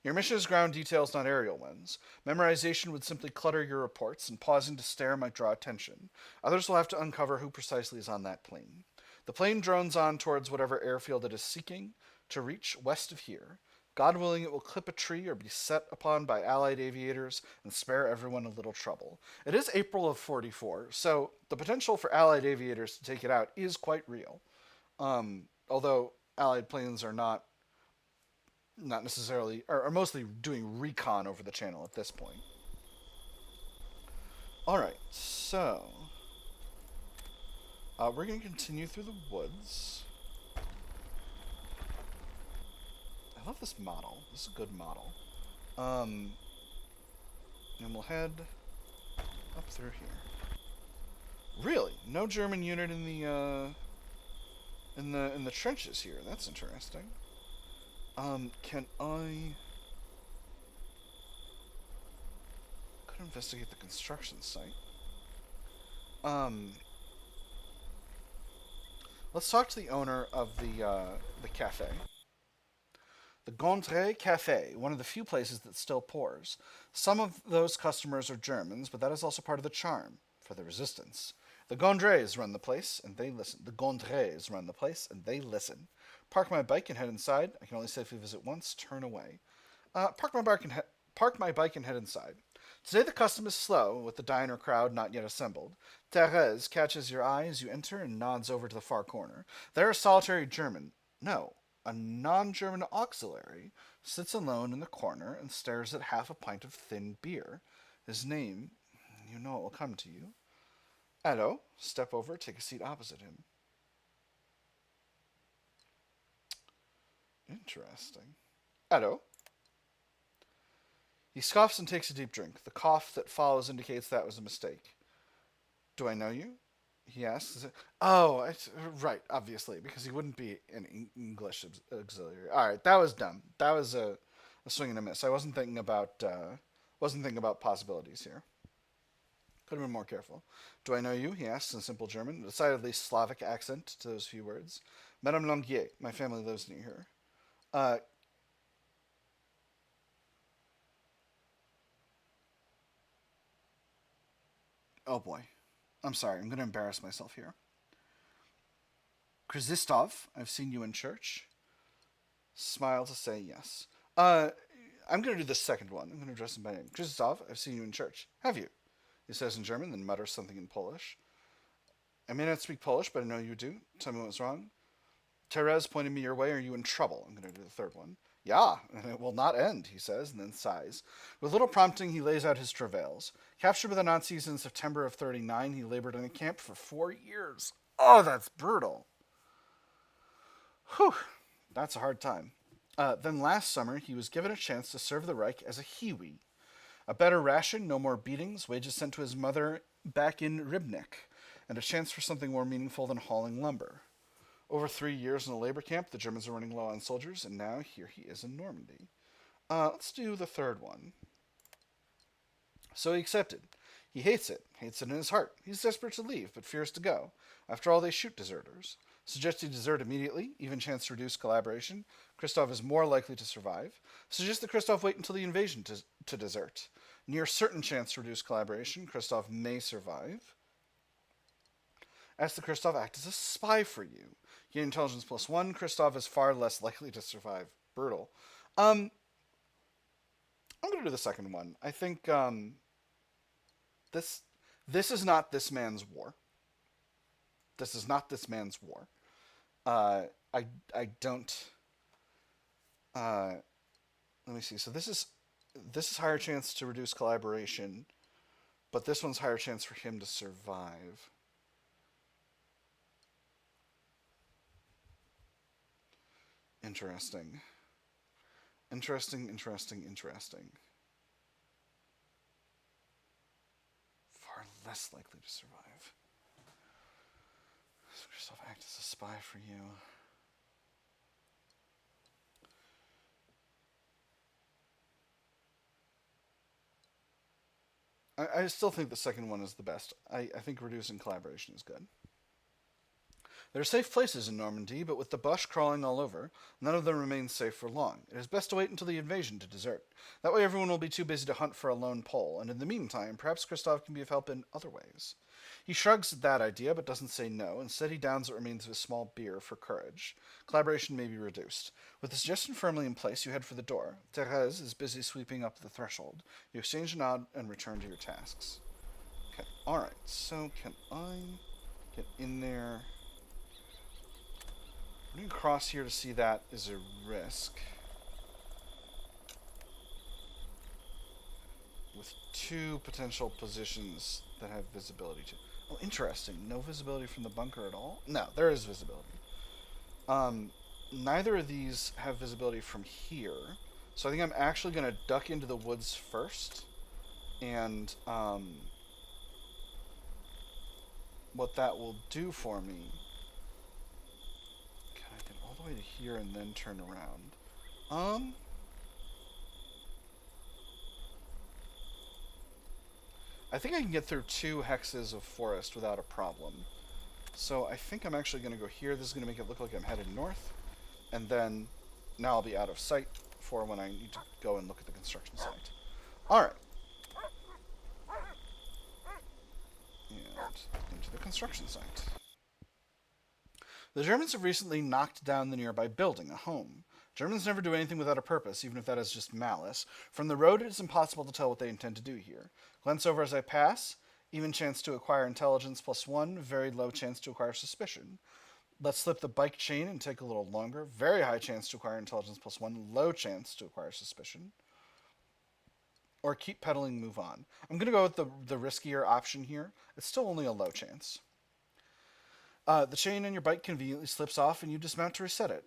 Your mission is ground details, not aerial ones. Memorization would simply clutter your reports, and pausing to stare might draw attention. Others will have to uncover who precisely is on that plane. The plane drones on towards whatever airfield it is seeking to reach west of here. God willing, it will clip a tree or be set upon by Allied aviators and spare everyone a little trouble. It is April of 44, so the potential for Allied aviators to take it out is quite real. Although Allied planes are not necessarily, are mostly doing recon over the channel at this point. Alright, so we're going to continue through the woods. I love this model. This is a good model. And we'll head up through here. Really? No German unit in the in the trenches here. That's interesting. Can I could investigate the construction site. Let's talk to the owner of the cafe. The Gondry Cafe, one of the few places that still pours. Some of those customers are Germans, but that is also part of the charm for the resistance. The Gondrys run the place, and they listen. The Gondrys run the place, and they listen. Park my bike and head inside. I can only safely visit once. Turn away. Park my bike and head inside. Today the custom is slow, with the diner crowd not yet assembled. Therese catches your eye as you enter and nods over to the far corner. There a solitary German. No, a non-German auxiliary sits alone in the corner and stares at half a pint of thin beer. His name, you know it will come to you. Hello. Step over, take a seat opposite him. Interesting. Hello. He scoffs and takes a deep drink. The cough that follows indicates that was a mistake. Do I know you? He asks. Oh, right, obviously, because he wouldn't be an English auxiliary. All right, that was dumb. That was a swing and a miss. I wasn't thinking about possibilities here. Could have been more careful. Do I know you? He asks in simple German, a decidedly Slavic accent to those few words. Madame Longuier. My family lives near here. Oh boy. I'm sorry. I'm going to embarrass myself here. Krzysztof, I've seen you in church. Smile to say yes. I'm going to do the second one. I'm going to address him by name. Krzysztof, I've seen you in church. Have you? He says in German, then mutters something in Polish. I may not speak Polish, but I know you do. Tell me what's wrong. Therese pointed me your way. Are you in trouble? I'm going to do the third one. Yeah, and it will not end, he says, and then sighs. With little prompting, he lays out his travails. Captured by the Nazis in September of 39, he labored in a camp for 4 years. Oh, that's brutal. Whew, that's a hard time. Then last summer, he was given a chance to serve the Reich as a Hiwi. A better ration, no more beatings, wages sent to his mother back in Rybnik, and a chance for something more meaningful than hauling lumber. Over 3 years in a labor camp, the Germans are running low on soldiers, and now here he is in Normandy. Let's do the third one. So he accepted. He hates it in his heart. He's desperate to leave, but fears to go. After all, they shoot deserters. Suggest he desert immediately, even chance to reduce collaboration. Christoph is more likely to survive. Suggest that Christoph wait until the invasion to desert. Near certain chance to reduce collaboration, Christoph may survive. Ask the Christoph act as a spy for you. Gain intelligence +1. Christoph is far less likely to survive. Brutal. I'm going to do the second one. I think this is not this man's war. This is not this man's war. I don't. Let me see. So this is higher chance to reduce collaboration, but this one's higher chance for him to survive. Interesting. Interesting. Far less likely to survive. So Christoph act as a spy for you. I still think the second one is the best. I think reducing collaboration is good. There are safe places in Normandy, but with the Boche crawling all over, none of them remain safe for long. It is best to wait until the invasion to desert. That way everyone will be too busy to hunt for a lone Pole, and in the meantime, perhaps Christoph can be of help in other ways. He shrugs at that idea, but doesn't say no. Instead, he downs what remains of his small beer for courage. Collaboration may be reduced. With the suggestion firmly in place, you head for the door. Therese is busy sweeping up the threshold. You exchange a nod and return to your tasks. Okay, alright, so can I get in there? Running across here to see that is a risk. With 2 potential positions that have visibility to. Oh, interesting. No visibility from the bunker at all? No, there is visibility. Neither of these have visibility from here. So I think I'm actually going to duck into the woods first. And what that will do for me. Can I get all the way to here and then turn around? I think I can get through 2 hexes of forest without a problem. So I think I'm actually going to go here. This is going to make it look like I'm headed north. And then now I'll be out of sight for when I need to go and look at the construction site. Alright. And into the construction site. The Germans have recently knocked down the nearby building, a home. Germans never do anything without a purpose, even if that is just malice. From the road, it is impossible to tell what they intend to do here. Glance over as I pass. Even chance to acquire intelligence +1. Very low chance to acquire suspicion. Let's slip the bike chain and take a little longer. Very high chance to acquire intelligence +1. Low chance to acquire suspicion. Or keep pedaling, move on. I'm going to go with the riskier option here. It's still only a low chance. The chain on your bike conveniently slips off and you dismount to reset it.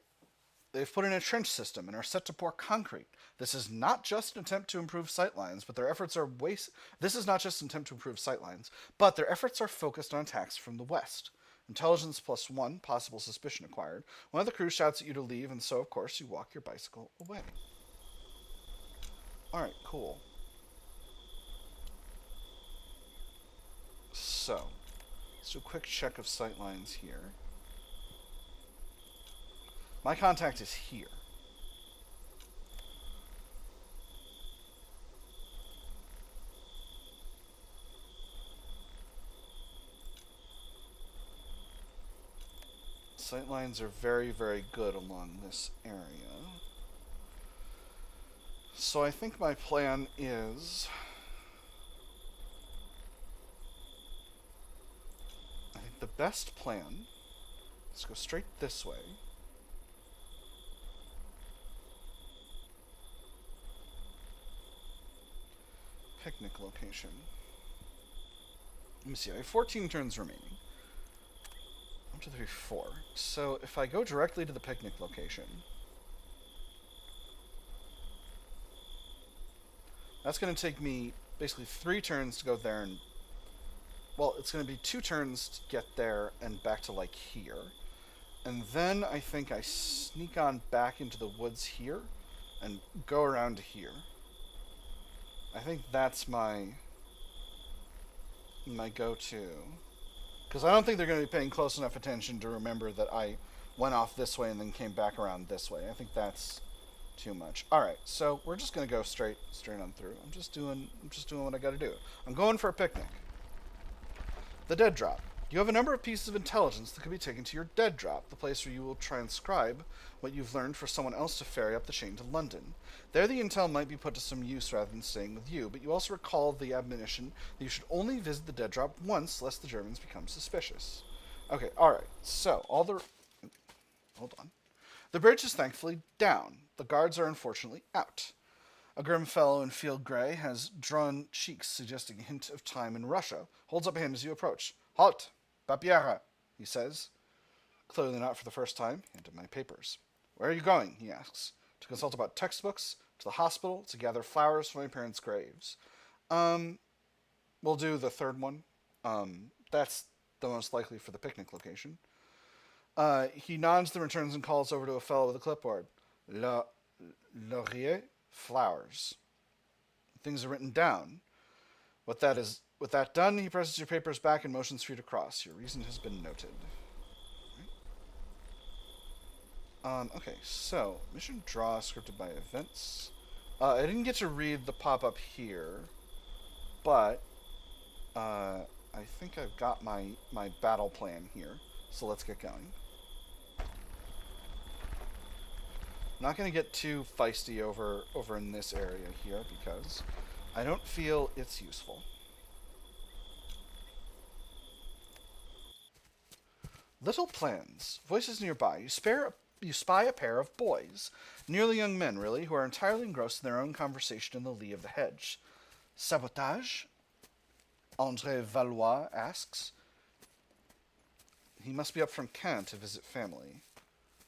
They've put in a trench system and are set to pour concrete. This is not just an attempt to improve sightlines, but their efforts are This is not just an attempt to improve sightlines, but their efforts are focused on attacks from the west. Intelligence +1, possible suspicion acquired. One of the crew shouts at you to leave, and so, of course, you walk your bicycle away. Alright, cool. So, let's do a quick check of sightlines here. My contact is here. Sightlines are very, very good along this area. So I think my plan is... I think the best plan is to go straight this way. Picnic location. Let me see, I have 14 turns remaining. 1, 2, 3, 4. So if I go directly to the picnic location, that's going to take me basically 3 turns to go there and... Well, it's going to be 2 turns to get there and back to, like, here. And then I think I sneak on back into the woods here and go around to here. I think that's my go-to. Because I don't think they're going to be paying close enough attention to remember that I went off this way and then came back around this way. I think that's too much. All right, so we're just going to go straight on through. I'm just doing what I got to do. I'm going for a picnic. The dead drop. You have a number of pieces of intelligence that could be taken to your dead drop, the place where you will transcribe what you've learned for someone else to ferry up the chain to London. There the intel might be put to some use rather than staying with you, but you also recall the admonition that you should only visit the dead drop once, lest the Germans become suspicious. Okay, alright, so hold on. The bridge is thankfully down. The guards are unfortunately out. A grim fellow in field grey has drawn cheeks suggesting a hint of time in Russia, holds up a hand as you approach. Halt! Papiera, he says. Clearly not for the first time. Hand him my papers. Where are you going? He asks. To consult about textbooks, to the hospital, to gather flowers for my parents' graves. We'll do the third one. That's the most likely for the picnic location. He nods, then returns and calls over to a fellow with a clipboard. Laurier, flowers. Things are written down. With that done, he presses your papers back and motions for you to cross. Your reason has been noted. Okay, so mission draw scripted by events. I didn't get to read the pop-up here, but I think I've got my battle plan here. So let's get going. I'm not going to get too feisty over in this area here because I don't feel it's useful. Little plans. Voices nearby. You spy a pair of boys. Nearly young men, really, who are entirely engrossed in their own conversation in the lee of the hedge. Sabotage? André Valois asks. He must be up from Caen to visit family.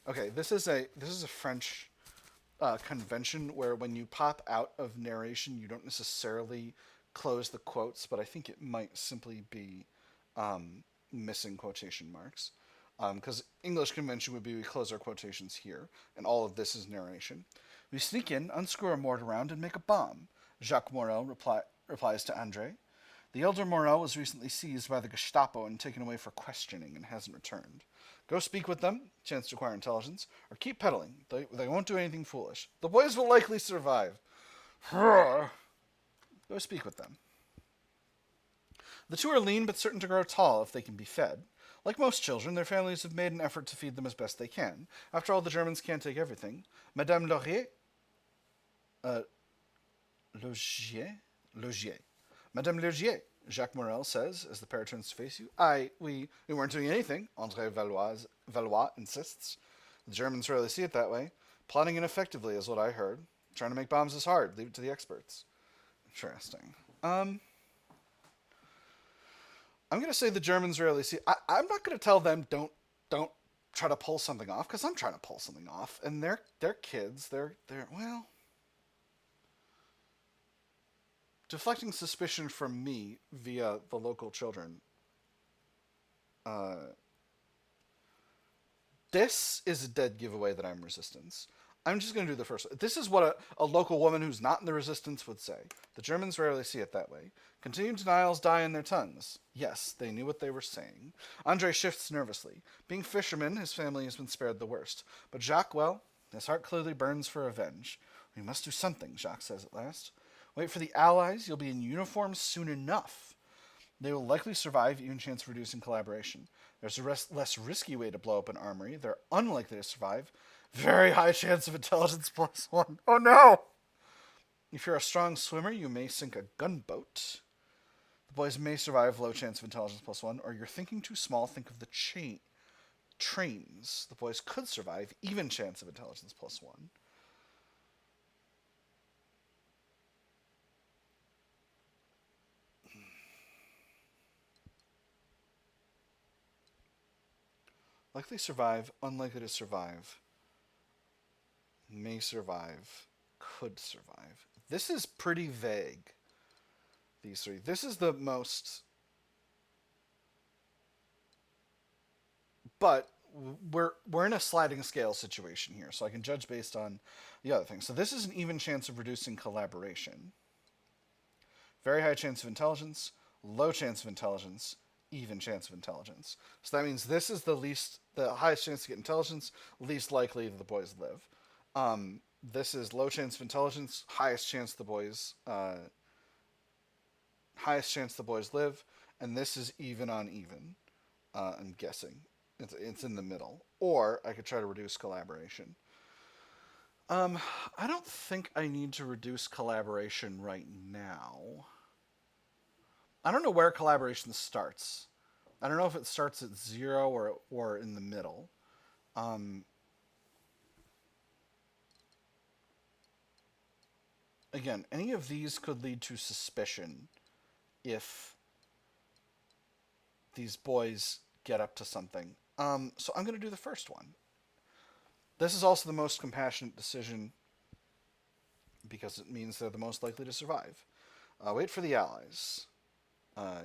Okay, this is a French convention where when you pop out of narration, you don't necessarily close the quotes, but I think it might simply be missing quotation marks. Because English convention would be we close our quotations here, and all of this is narration. We sneak in, unscrew our mortar round, and make a bomb. Jacques Morel replies to Andre. The elder Morel was recently seized by the Gestapo and taken away for questioning and hasn't returned. Go speak with them, chance to acquire intelligence, or keep peddling. They won't do anything foolish. The boys will likely survive. Go speak with them. The two are lean but certain to grow tall if they can be fed. Like most children, their families have made an effort to feed them as best they can. After all, the Germans can't take everything. Madame Laurier... Logier. Madame Logier, Jacques Morel says, as the pair turns to face you. We weren't doing anything, André Valois insists. The Germans rarely see it that way. Plotting ineffectively is what I heard. Trying to make bombs is hard. Leave it to the experts. Interesting. I'm going to say the Germans rarely see... I'm not going to tell them don't try to pull something off, because I'm trying to pull something off. And they're kids. They're well... Deflecting suspicion from me via the local children. This is a dead giveaway that I'm resistance. I'm just going to do the first one. This is what a local woman who's not in the resistance would say. The Germans rarely see it that way. Continued denials die in their tongues. Yes, they knew what they were saying. Andre shifts nervously. Being fisherman, his family has been spared the worst. But Jacques, well, his heart clearly burns for revenge. We must do something, Jacques says at last. Wait for the Allies. You'll be in uniform soon enough. They will likely survive, even chance of reducing collaboration. There's a less risky way to blow up an armory. They're unlikely to survive. Very high chance of intelligence +1. Oh no! If you're a strong swimmer, you may sink a gunboat. The boys may survive, low chance of intelligence +1, or you're thinking too small, think of the trains. The boys could survive, even chance of intelligence +1. Likely survive, unlikely to survive, may survive, could survive. This is pretty vague, these three. This is the most... But we're in a sliding scale situation here, so I can judge based on the other things. So this is an even chance of reducing collaboration. Very high chance of intelligence, low chance of intelligence, even chance of intelligence. So that means this is the highest chance to get intelligence, least likely that the boys live. This is low chance of intelligence, highest chance the boys live, and this is even on even. I'm guessing it's in the middle. Or I could try to reduce collaboration. I don't think I need to reduce collaboration right now. I don't know where collaboration starts. I don't know if it starts at 0 or in the middle. Again, any of these could lead to suspicion if these boys get up to something. So I'm going to do the first one. This is also the most compassionate decision because it means they're the most likely to survive. Wait for the allies.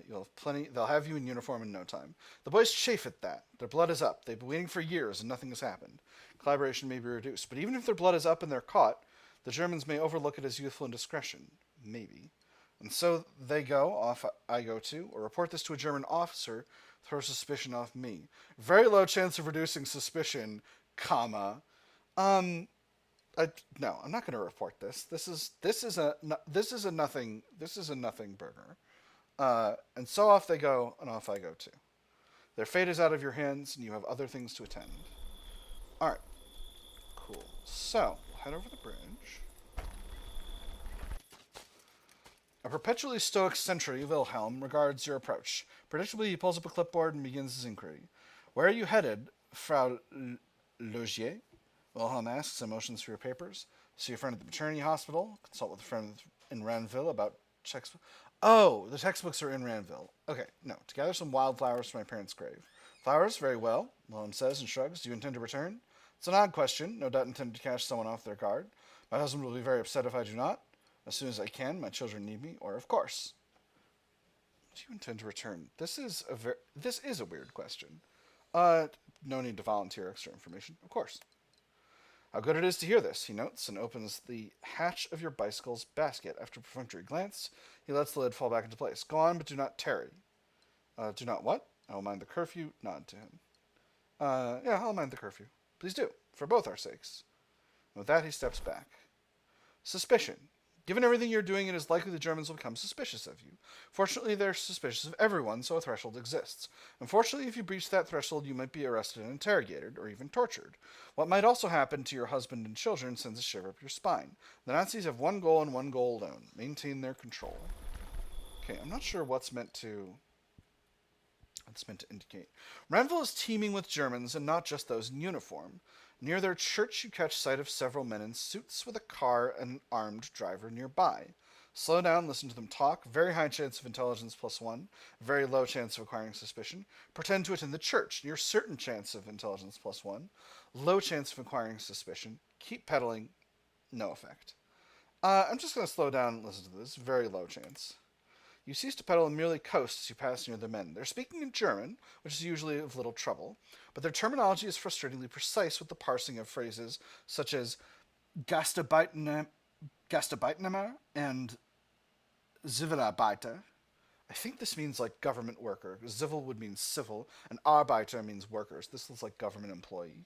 You'll have plenty. They'll have you in uniform in no time. The boys chafe at that. Their blood is up. They've been waiting for years and nothing has happened. Collaboration may be reduced. But even if their blood is up and they're caught, the Germans may overlook it as youthful indiscretion. Maybe. And so they go, off I go to, or report this to a German officer, throw suspicion off me. Very low chance of reducing suspicion, comma. No, I'm not going to report this. This is a nothing burger. And so off they go, and off I go too. Their fate is out of your hands, and you have other things to attend. Alright. Cool. So, we'll head over the bridge. A perpetually stoic sentry, Wilhelm, regards your approach. Predictably, he pulls up a clipboard and begins his inquiry. Where are you headed, Frau Logier? Wilhelm asks and motions for your papers. See a friend at the maternity hospital. Consult with a friend in Ranville about textbooks. Oh, the textbooks are in Ranville. Okay, no. To gather some wildflowers for my parents' grave. Flowers? Very well, Wilhelm says and shrugs. Do you intend to return? It's an odd question. No doubt intended to catch someone off their guard. My husband will be very upset if I do not. As soon as I can, my children need me, or of course. Do you intend to return? This is a weird question. No need to volunteer extra information, of course. How good it is to hear this, he notes, and opens the hatch of your bicycle's basket. After a perfunctory glance, he lets the lid fall back into place. Go on, but do not tarry. Do not what? I will mind the curfew. Nod to him. Yeah, I'll mind the curfew. Please do, for both our sakes. And with that, he steps back. Suspicion. Given everything you're doing, it is likely the Germans will become suspicious of you. Fortunately, they're suspicious of everyone, so a threshold exists. Unfortunately, if you breach that threshold, you might be arrested and interrogated, or even tortured. What might also happen to your husband and children sends a shiver up your spine. The Nazis have one goal and one goal alone: maintain their control. Okay, I'm not sure what's meant to indicate. Ranville is teeming with Germans, and not just those in uniform. Near their church, you catch sight of several men in suits with a car and an armed driver nearby. Slow down, listen to them talk. Very high chance of intelligence +1. Very low chance of acquiring suspicion. Pretend to attend the church. Near certain chance of intelligence +1. Low chance of acquiring suspicion. Keep pedaling. No effect. I'm just going to slow down and listen to this. Very low chance. You cease to pedal and merely coast as you pass near the men. They're speaking in German, which is usually of little trouble, but their terminology is frustratingly precise with the parsing of phrases such as Gastarbeitnehmer and Zivilarbeiter. I think this means like government worker. Zivil would mean civil, and Arbeiter means workers. This looks like government employee.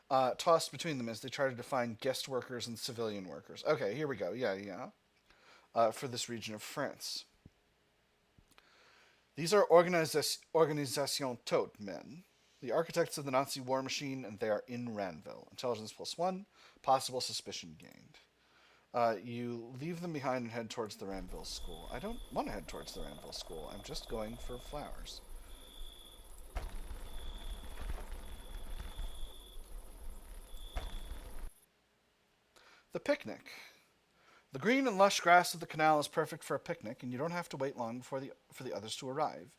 Tossed between them as they try to define guest workers and civilian workers. Okay, here we go. Yeah. For this region of France. These are Organisation Todt men, the architects of the Nazi war machine, and they are in Ranville. Intelligence +1, possible suspicion gained. You leave them behind and head towards the Ranville School. I don't want to head towards the Ranville School. I'm just going for flowers. The picnic. The green and lush grass of the canal is perfect for a picnic, and you don't have to wait long for the others to arrive.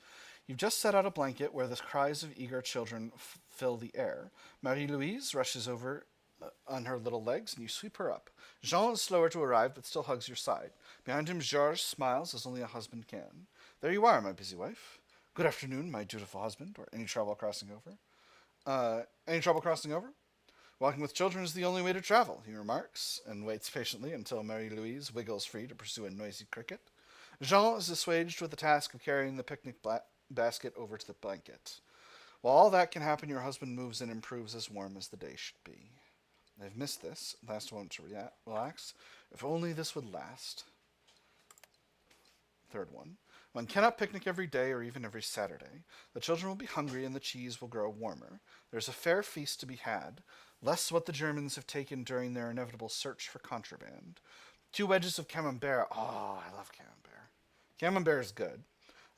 You've just set out a blanket where the cries of eager children fill the air. Marie-Louise rushes over on her little legs, and you sweep her up. Jean is slower to arrive, but still hugs your side. Behind him, Georges smiles as only a husband can. There you are, my busy wife. Good afternoon, my dutiful husband, or any trouble crossing over? Any trouble crossing over? Walking with children is the only way to travel, he remarks, and waits patiently until Marie-Louise wiggles free to pursue a noisy cricket. Jean is assuaged with the task of carrying the picnic basket over to the blanket. While all that can happen, your husband moves in and proves as warm as the day should be. I've missed this. Last moment to relax. If only this would last. Third one. One cannot picnic every day or even every Saturday. The children will be hungry and the cheese will grow warmer. There's a fair feast to be had, less what the Germans have taken during their inevitable search for contraband. 2 wedges of camembert. Oh, I love camembert. Camembert is good.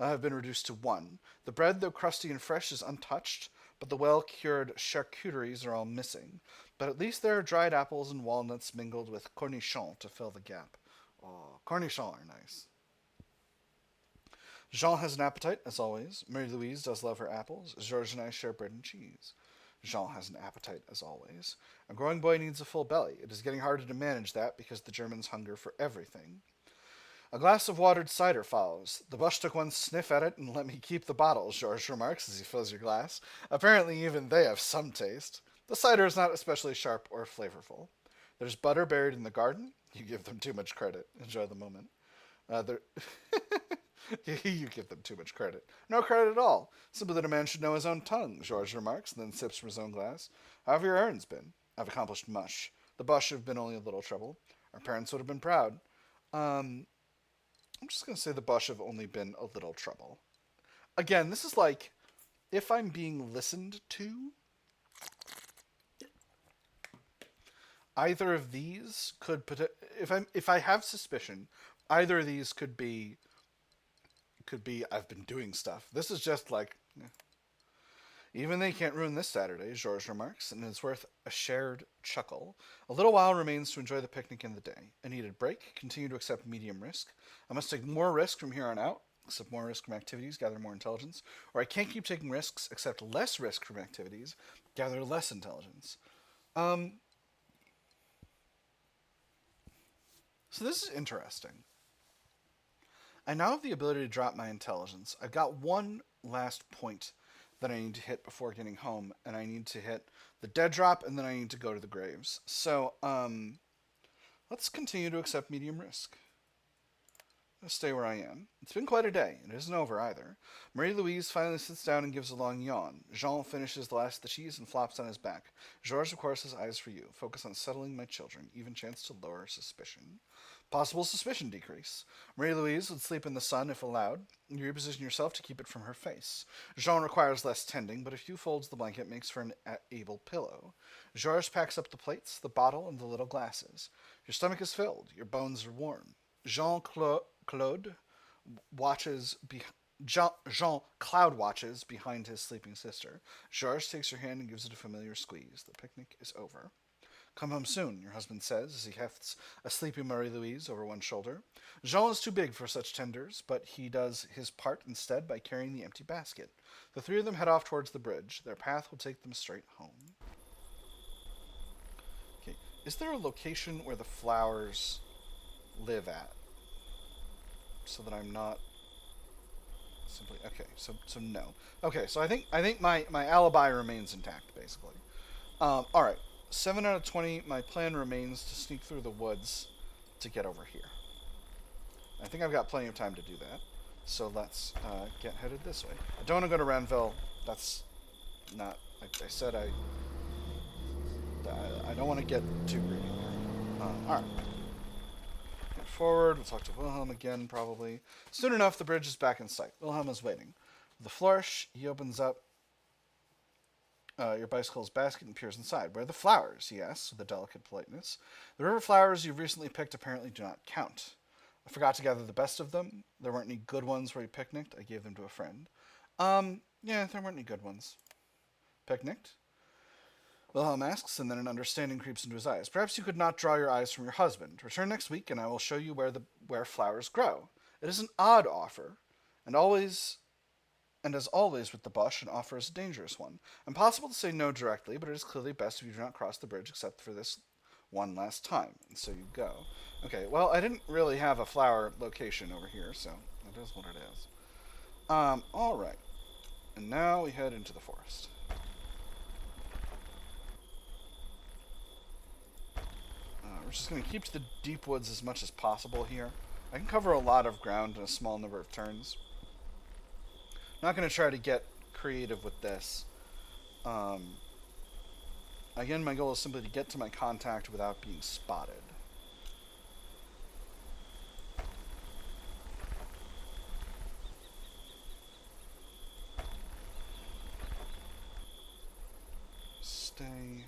Have been reduced to 1. The bread, though crusty and fresh, is untouched, but the well-cured charcuteries are all missing. But at least there are dried apples and walnuts mingled with cornichons to fill the gap. Oh, cornichons are nice. Jean has an appetite, as always. Marie-Louise does love her apples. Georges and I share bread and cheese. Jean has an appetite, as always. A growing boy needs a full belly. It is getting harder to manage that because the Germans hunger for everything. A glass of watered cider follows. The Boche took one sniff at it and let me keep the bottle, Georges remarks as he fills your glass. Apparently even they have some taste. The cider is not especially sharp or flavorful. There's butter buried in the garden. You give them too much credit. Enjoy the moment. You give them too much credit. No credit at all. Simply that a man should know his own tongue, Georges remarks, and then sips from his own glass. How have your errands been? I've accomplished much. The Boche have been only a little trouble. Our parents would have been proud. I'm just going to say the Boche have only been a little trouble. Again, this is like, if I'm being listened to, either of these could if I have suspicion, either of these could be I've been doing stuff. This is just like, even they can't ruin this Saturday, Georges remarks, and it's worth a shared chuckle. A little while remains to enjoy the picnic and the day. A needed break. Continue to accept medium risk. I must take more risk from here on out. Accept more risk from activities, gather more intelligence. Or I can't keep taking risks, accept less risk from activities, gather less intelligence. So this is interesting. I now have the ability to drop my intelligence. I've got one last point that I need to hit before getting home, and I need to hit the dead drop, and then I need to go to the graves. So, let's continue to accept medium risk. I'll stay where I am. It's been quite a day. It isn't over either. Marie-Louise finally sits down and gives a long yawn. Jean finishes the last of the cheese and flops on his back. Georges, of course, has eyes for you. Focus on settling my children. Even chance to lower suspicion. Possible suspicion decrease. Marie-Louise would sleep in the sun if allowed. You reposition yourself to keep it from her face. Jean requires less tending, but a few folds of the blanket makes for an able pillow. Georges packs up the plates, the bottle, and the little glasses. Your stomach is filled. Your bones are warm. Jean-Claude watches Jean Cloud watches behind his sleeping sister. Georges takes her hand and gives it a familiar squeeze. The picnic is over. Come home soon, your husband says as he hefts a sleepy Marie-Louise over one shoulder. Jean is too big for such tenders, but he does his part instead by carrying the empty basket. The 3 of them head off towards the bridge. Their path will take them straight home. Okay, is there a location where the flowers live at? So that I'm not simply okay. So no. Okay, so I think my alibi remains intact basically. All right. 7 out of 20. My plan remains to sneak through the woods to get over here. I think I've got plenty of time to do that. So let's get headed this way. I don't want to go to Ranville. That's not. Like I said, I don't want to get too greedy here. All right. Forward, we'll talk to Wilhelm again, probably. Soon enough, the bridge is back in sight. Wilhelm is waiting. With a flourish, he opens up Your bicycle's basket and peers inside. Where are the flowers? He asks with a delicate politeness. The river flowers you've recently picked apparently do not count. I forgot to gather the best of them. There weren't any good ones where you picnicked. I gave them to a friend. Yeah, there weren't any good ones. Picnicked? Wilhelm asks, and then an understanding creeps into his eyes. Perhaps you could not draw your eyes from your husband. Return next week, and I will show you where flowers grow. It is an odd offer, and as always with the Bosch, an offer is a dangerous one. Impossible to say no directly, but it is clearly best if you do not cross the bridge except for this one last time. And so you go. Okay, well, I didn't really have a flower location over here, so it is what it is. Alright. And now we head into the forest. We're just going to keep to the deep woods as much as possible here. I can cover a lot of ground in a small number of turns. Not going to try to get creative with this. Again, my goal is simply to get to my contact without being spotted. Stay.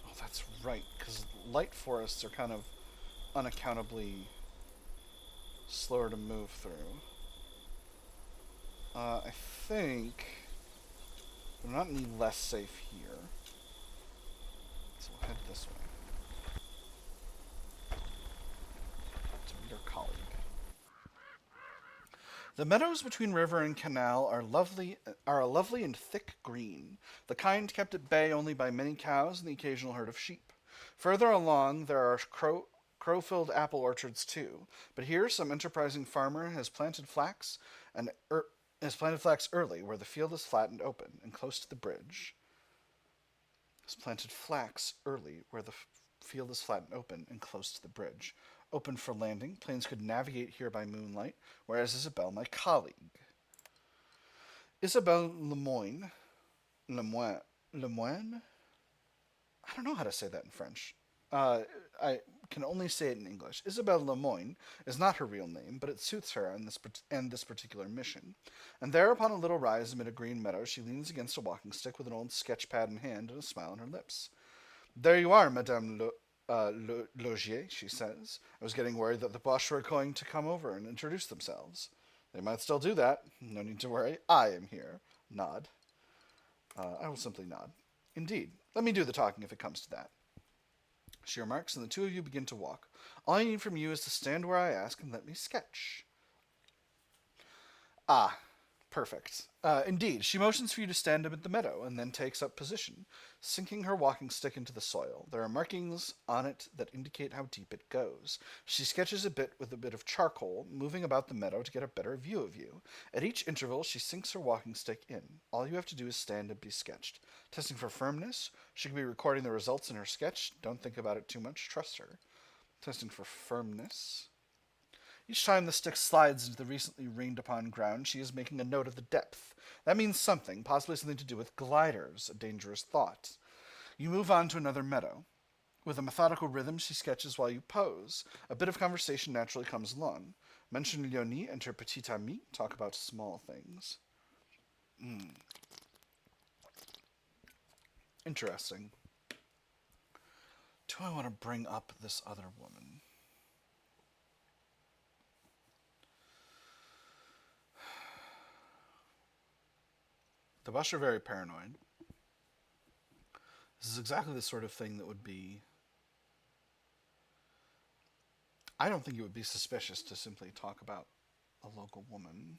Oh, that's right, because light forests are kind of unaccountably slower to move through. I think we're not any less safe here. So we'll head this way. To meet our colleague. The meadows between river and canal are a lovely and thick green, the kind kept at bay only by many cows and the occasional herd of sheep. Further along there are crow-filled apple orchards too, but here some enterprising farmer has planted flax early, where the field is flat and open and close to the bridge. Has planted flax early, where the field is flat and open and close to the bridge. Open for landing. Planes could navigate here by moonlight. Whereas Isabelle, my colleague. Isabelle Lemoine. Lemoine? I don't know how to say that in French. I can only say it in English. Isabelle Lemoine is not her real name, but it suits her and this particular mission. And there, upon a little rise amid a green meadow, she leans against a walking stick with an old sketch pad in hand and a smile on her lips. There you are, Madame Logier, she says. I was getting worried that the Boches were going to come over and introduce themselves. They might still do that. No need to worry. I am here. Nod. I will simply nod. Indeed. Let me do the talking if it comes to that. She remarks, and the two of you begin to walk. All I need from you is to stand where I ask and let me sketch. Ah, perfect. Indeed, she motions for you to stand amid the meadow, and then takes up position, sinking her walking stick into the soil. There are markings on it that indicate how deep it goes. She sketches a bit with a bit of charcoal, moving about the meadow to get a better view of you. At each interval, she sinks her walking stick in. All you have to do is stand and be sketched. Testing for firmness. She could be recording the results in her sketch. Don't think about it too much. Trust her. Testing for firmness. Each time the stick slides into the recently rained upon ground, she is making a note of the depth. That means something, possibly something to do with gliders, a dangerous thought. You move on to another meadow. With a methodical rhythm, she sketches while you pose. A bit of conversation naturally comes along. Mention Leonie and her petite amie, talk about small things. Interesting. Do I want to bring up this other woman? The Boches are very paranoid. This is exactly the sort of thing that would be... I don't think it would be suspicious to simply talk about a local woman.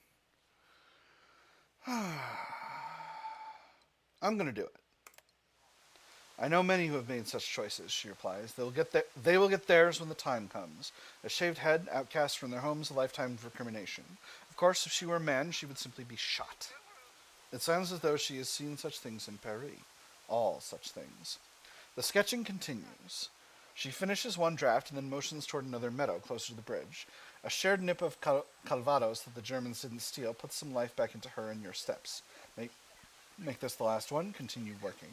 I'm going to do it. I know many who have made such choices, she replies. They will get theirs when the time comes. A shaved head, outcast from their homes, a lifetime of recrimination. Of course, if she were a man, she would simply be shot. It sounds as though she has seen such things in Paris. All such things. The sketching continues. She finishes one draft and then motions toward another meadow closer to the bridge. A shared nip of Calvados that the Germans didn't steal puts some life back into her and your steps. Make this the last one. Continue working.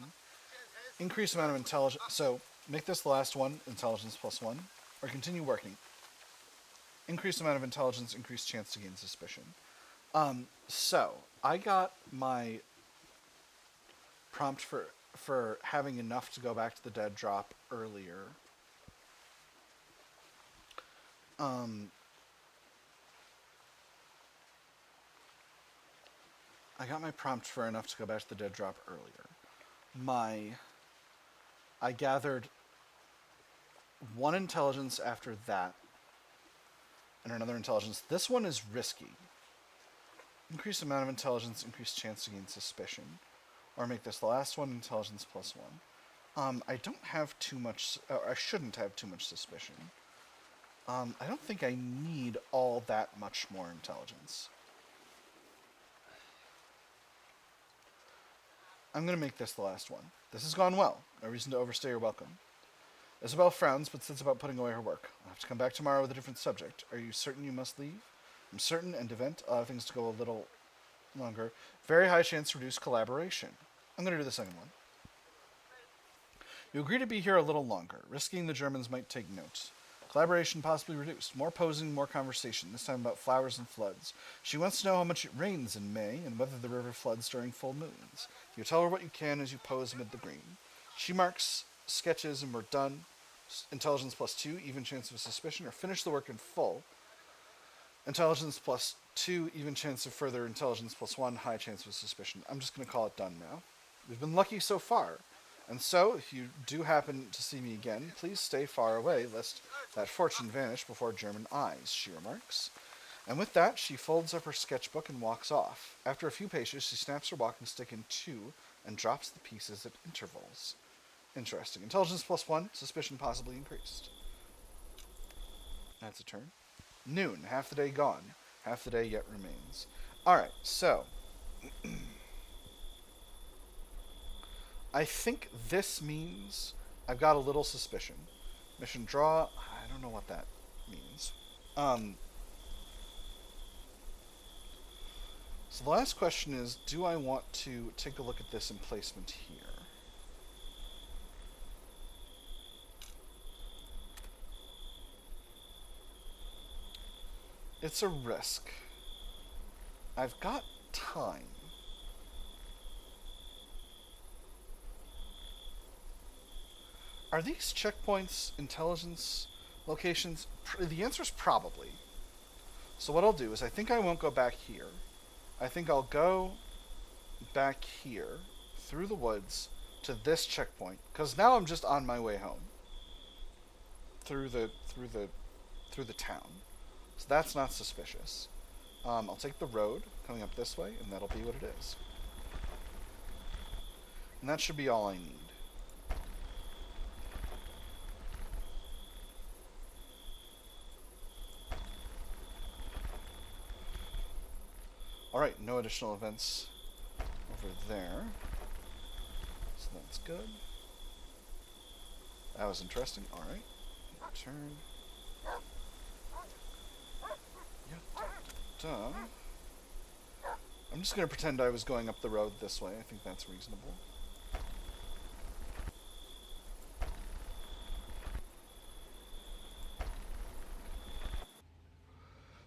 Increase amount of intelligence. So, make this the last one, intelligence +1. Or continue working. Increase amount of intelligence, increased chance to gain suspicion. So I got my prompt for having enough to go back to the dead drop earlier. I got my prompt for enough to go back to the dead drop earlier. I gathered one intelligence after that, and another intelligence. This one is risky. Increased amount of intelligence, increased chance to gain suspicion. Or make this the last one, intelligence plus one. I don't have too much, or I shouldn't have too much suspicion. I don't think I need all that much more intelligence. I'm going to make this the last one. This has gone well. No reason to overstay your welcome. Isabel frowns, but sits about putting away her work. I'll have to come back tomorrow with a different subject. Are you certain you must leave? I'm certain, and event allow things to go a little longer. Very high chance to reduce collaboration. I'm going to do the second one. You agree to be here a little longer. Risking the Germans might take note. Collaboration possibly reduced. More posing, more conversation, this time about flowers and floods. She wants to know how much it rains in May and whether the river floods during full moons. You tell her what you can as you pose amid the green. She marks sketches and we're done. Intelligence plus 2, even chance of suspicion, or finish the work in full. Intelligence plus 2, even chance of further intelligence plus 1, high chance of suspicion. I'm just going to call it done now. We've been lucky so far. And so, if you do happen to see me again, please stay far away, lest that fortune vanish before German eyes, she remarks. And with that, she folds up her sketchbook and walks off. After a few paces, she snaps her walking stick in two and drops the pieces at intervals. Interesting. Intelligence plus 1, suspicion possibly increased. That's a turn. Noon, half the day gone. Half the day yet remains. Alright, so I think this means I've got a little suspicion. Mission draw, I don't know what that means. So the last question is, do I want to take a look at this emplacement here? It's a risk. I've got time. Are these checkpoints intelligence locations? The answer is probably. So what I'll do is I think I won't go back here. I think I'll go back here through the woods to this checkpoint because now I'm just on my way home through the town. So that's not suspicious. I'll take the road coming up this way, and that'll be what it is. And that should be all I need. Alright, no additional events over there. So that's good. That was interesting. Alright. Turn. I'm just going to pretend I was going up the road this way. I think that's reasonable.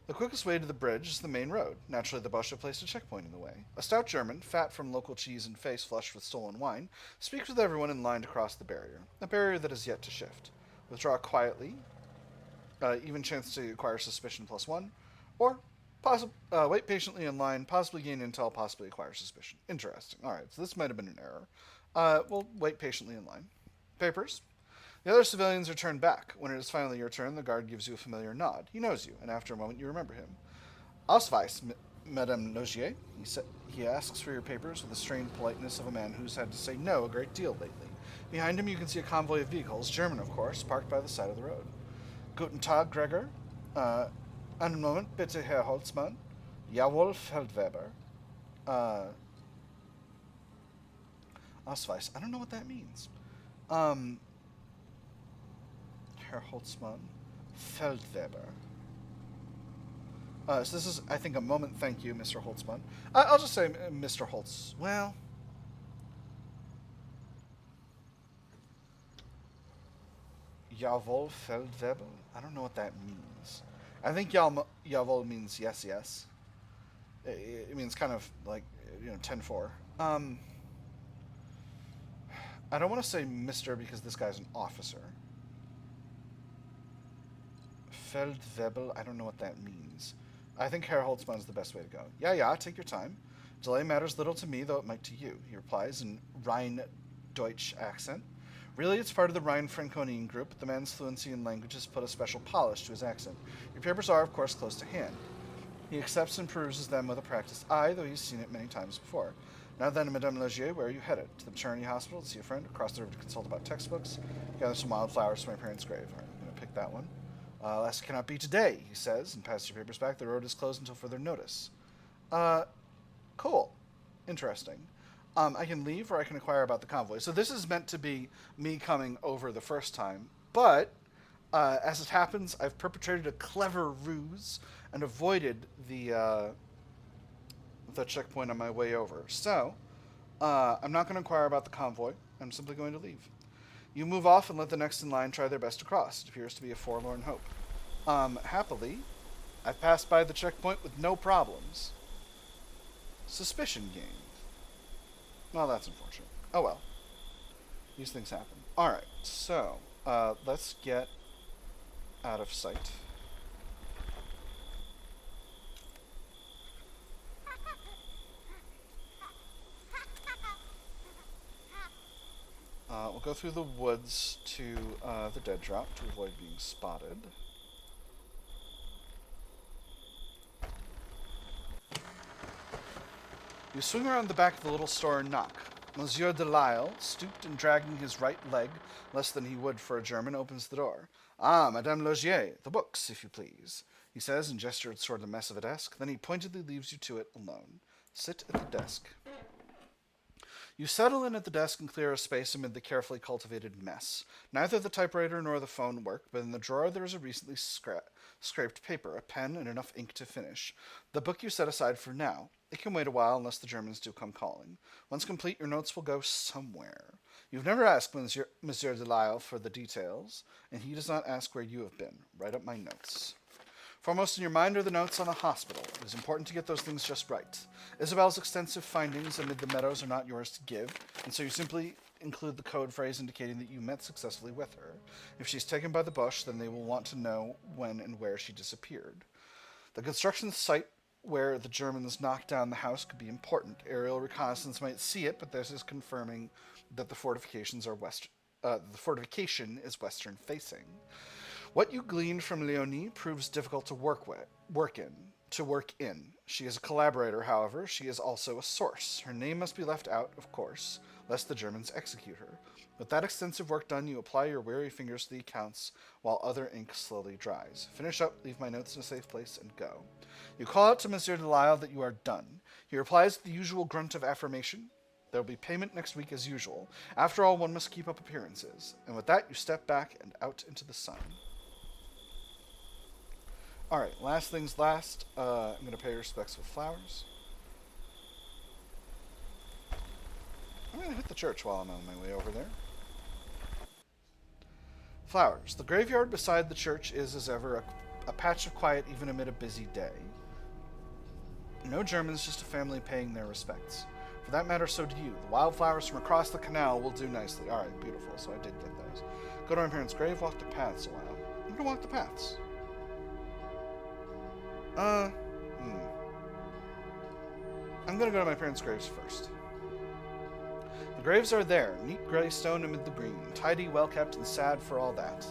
The quickest way to the bridge is the main road. Naturally, the Boche placed a checkpoint in the way. A stout German, fat from local cheese and face flushed with stolen wine, speaks with everyone in line to cross the barrier. A barrier that is yet to shift. Withdraw quietly. Even chance to acquire suspicion plus 1. Or wait patiently in line, possibly gain intel, possibly acquire suspicion. Interesting. Alright, so this might have been an error. We'll wait patiently in line. Papers. The other civilians are turned back. When it is finally your turn, the guard gives you a familiar nod. He knows you, and after a moment you remember him. Ausweis, Madame Nogier. He asks for your papers with the strained politeness of a man who's had to say no a great deal lately. Behind him you can see a convoy of vehicles, German of course, parked by the side of the road. Guten Tag, Gregor. Einen Moment, bitte, Herr Holzmann. Jawohl, Feldwebel. Ausweis. I don't know what that means. Herr Holzmann. Feldwebel. So this is, I think, a moment. Thank you, Mr. Holzmann. I'll just say Mr. Holtz. Well, Jawohl, Feldwebel. I don't know what that means. I think jawohl means yes, yes. I mean, it's kind of like, 10-4. I don't want to say Mr. because this guy's an officer. Feldwebel, I don't know what that means. I think Herr Holtzmann's the best way to go. Yeah, take your time. Delay matters little to me, though it might to you, he replies in Rhine-Deutsch accent. Really, it's part of the Rhine-Franconian group, but the man's fluency in languages put a special polish to his accent. Your papers are, of course, close to hand. He accepts and peruses them with a practiced eye, though he's seen it many times before. Now then, Madame Logier, where are you headed? To the maternity hospital to see a friend, across the river to consult about textbooks, gather some wildflowers for my parents' grave. All right, I'm going to pick that one. Last cannot be today, he says, and passes your papers back. The road is closed until further notice. Cool. Interesting. I can leave or I can inquire about the convoy. So this is meant to be me coming over the first time, but as it happens, I've perpetrated a clever ruse and avoided the checkpoint on my way over. So I'm not going to inquire about the convoy. I'm simply going to leave. You move off and let the next in line try their best to cross. It appears to be a forlorn hope. Happily, I've passed by the checkpoint with no problems. Suspicion gained. Well, that's unfortunate. Oh well. These things happen. Alright, so, let's get out of sight. We'll go through the woods to the dead drop to avoid being spotted. You swing around the back of the little store and knock. Monsieur Delisle, stooped and dragging his right leg less than he would for a German, opens the door. Ah, Madame Logier, the books, if you please, he says and gestures toward the mess of a desk. Then he pointedly leaves you to it alone. Sit at the desk. You settle in at the desk and clear a space amid the carefully cultivated mess. Neither the typewriter nor the phone work, but in the drawer there is a recently scraped paper, a pen, and enough ink to finish. The book you set aside for now. It can wait a while unless the Germans do come calling. Once complete, your notes will go somewhere. You've never asked Monsieur Delisle for the details, and he does not ask where you have been. Write up my notes. Foremost in your mind are the notes on the hospital. It is important to get those things just right. Isabel's extensive findings amid the meadows are not yours to give, and so you simply include the code phrase indicating that you met successfully with her. If she's taken by the bush, then they will want to know when and where she disappeared. The construction site where the Germans knocked down the house could be important. Aerial reconnaissance might see it, but this is confirming that the fortifications are the fortification is western facing. What you gleaned from Leonie proves difficult to work in. She is a collaborator, however. She is also a source. Her name must be left out, of course, lest the Germans execute her. With that extensive work done, you apply your weary fingers to the accounts while other ink slowly dries. Finish up, leave my notes in a safe place, and go. You call out to Monsieur Delisle that you are done. He replies with the usual grunt of affirmation. There will be payment next week as usual. After all, one must keep up appearances. And with that, you step back and out into the sun. Alright, last things last. I'm going to pay respects with flowers. I'm going to hit the church while I'm on my way over there. Flowers. The graveyard beside the church is, as ever, a patch of quiet even amid a busy day. No Germans, just a family paying their respects. For that matter, so do you. The wildflowers from across the canal will do nicely. Alright, beautiful, so I did get those. Go to my parents' grave, walk the paths a while. I'm going to walk the paths. I'm gonna go to my parents' graves first. The graves are there, neat grey stone amid the green, tidy, well-kept, and sad for all that.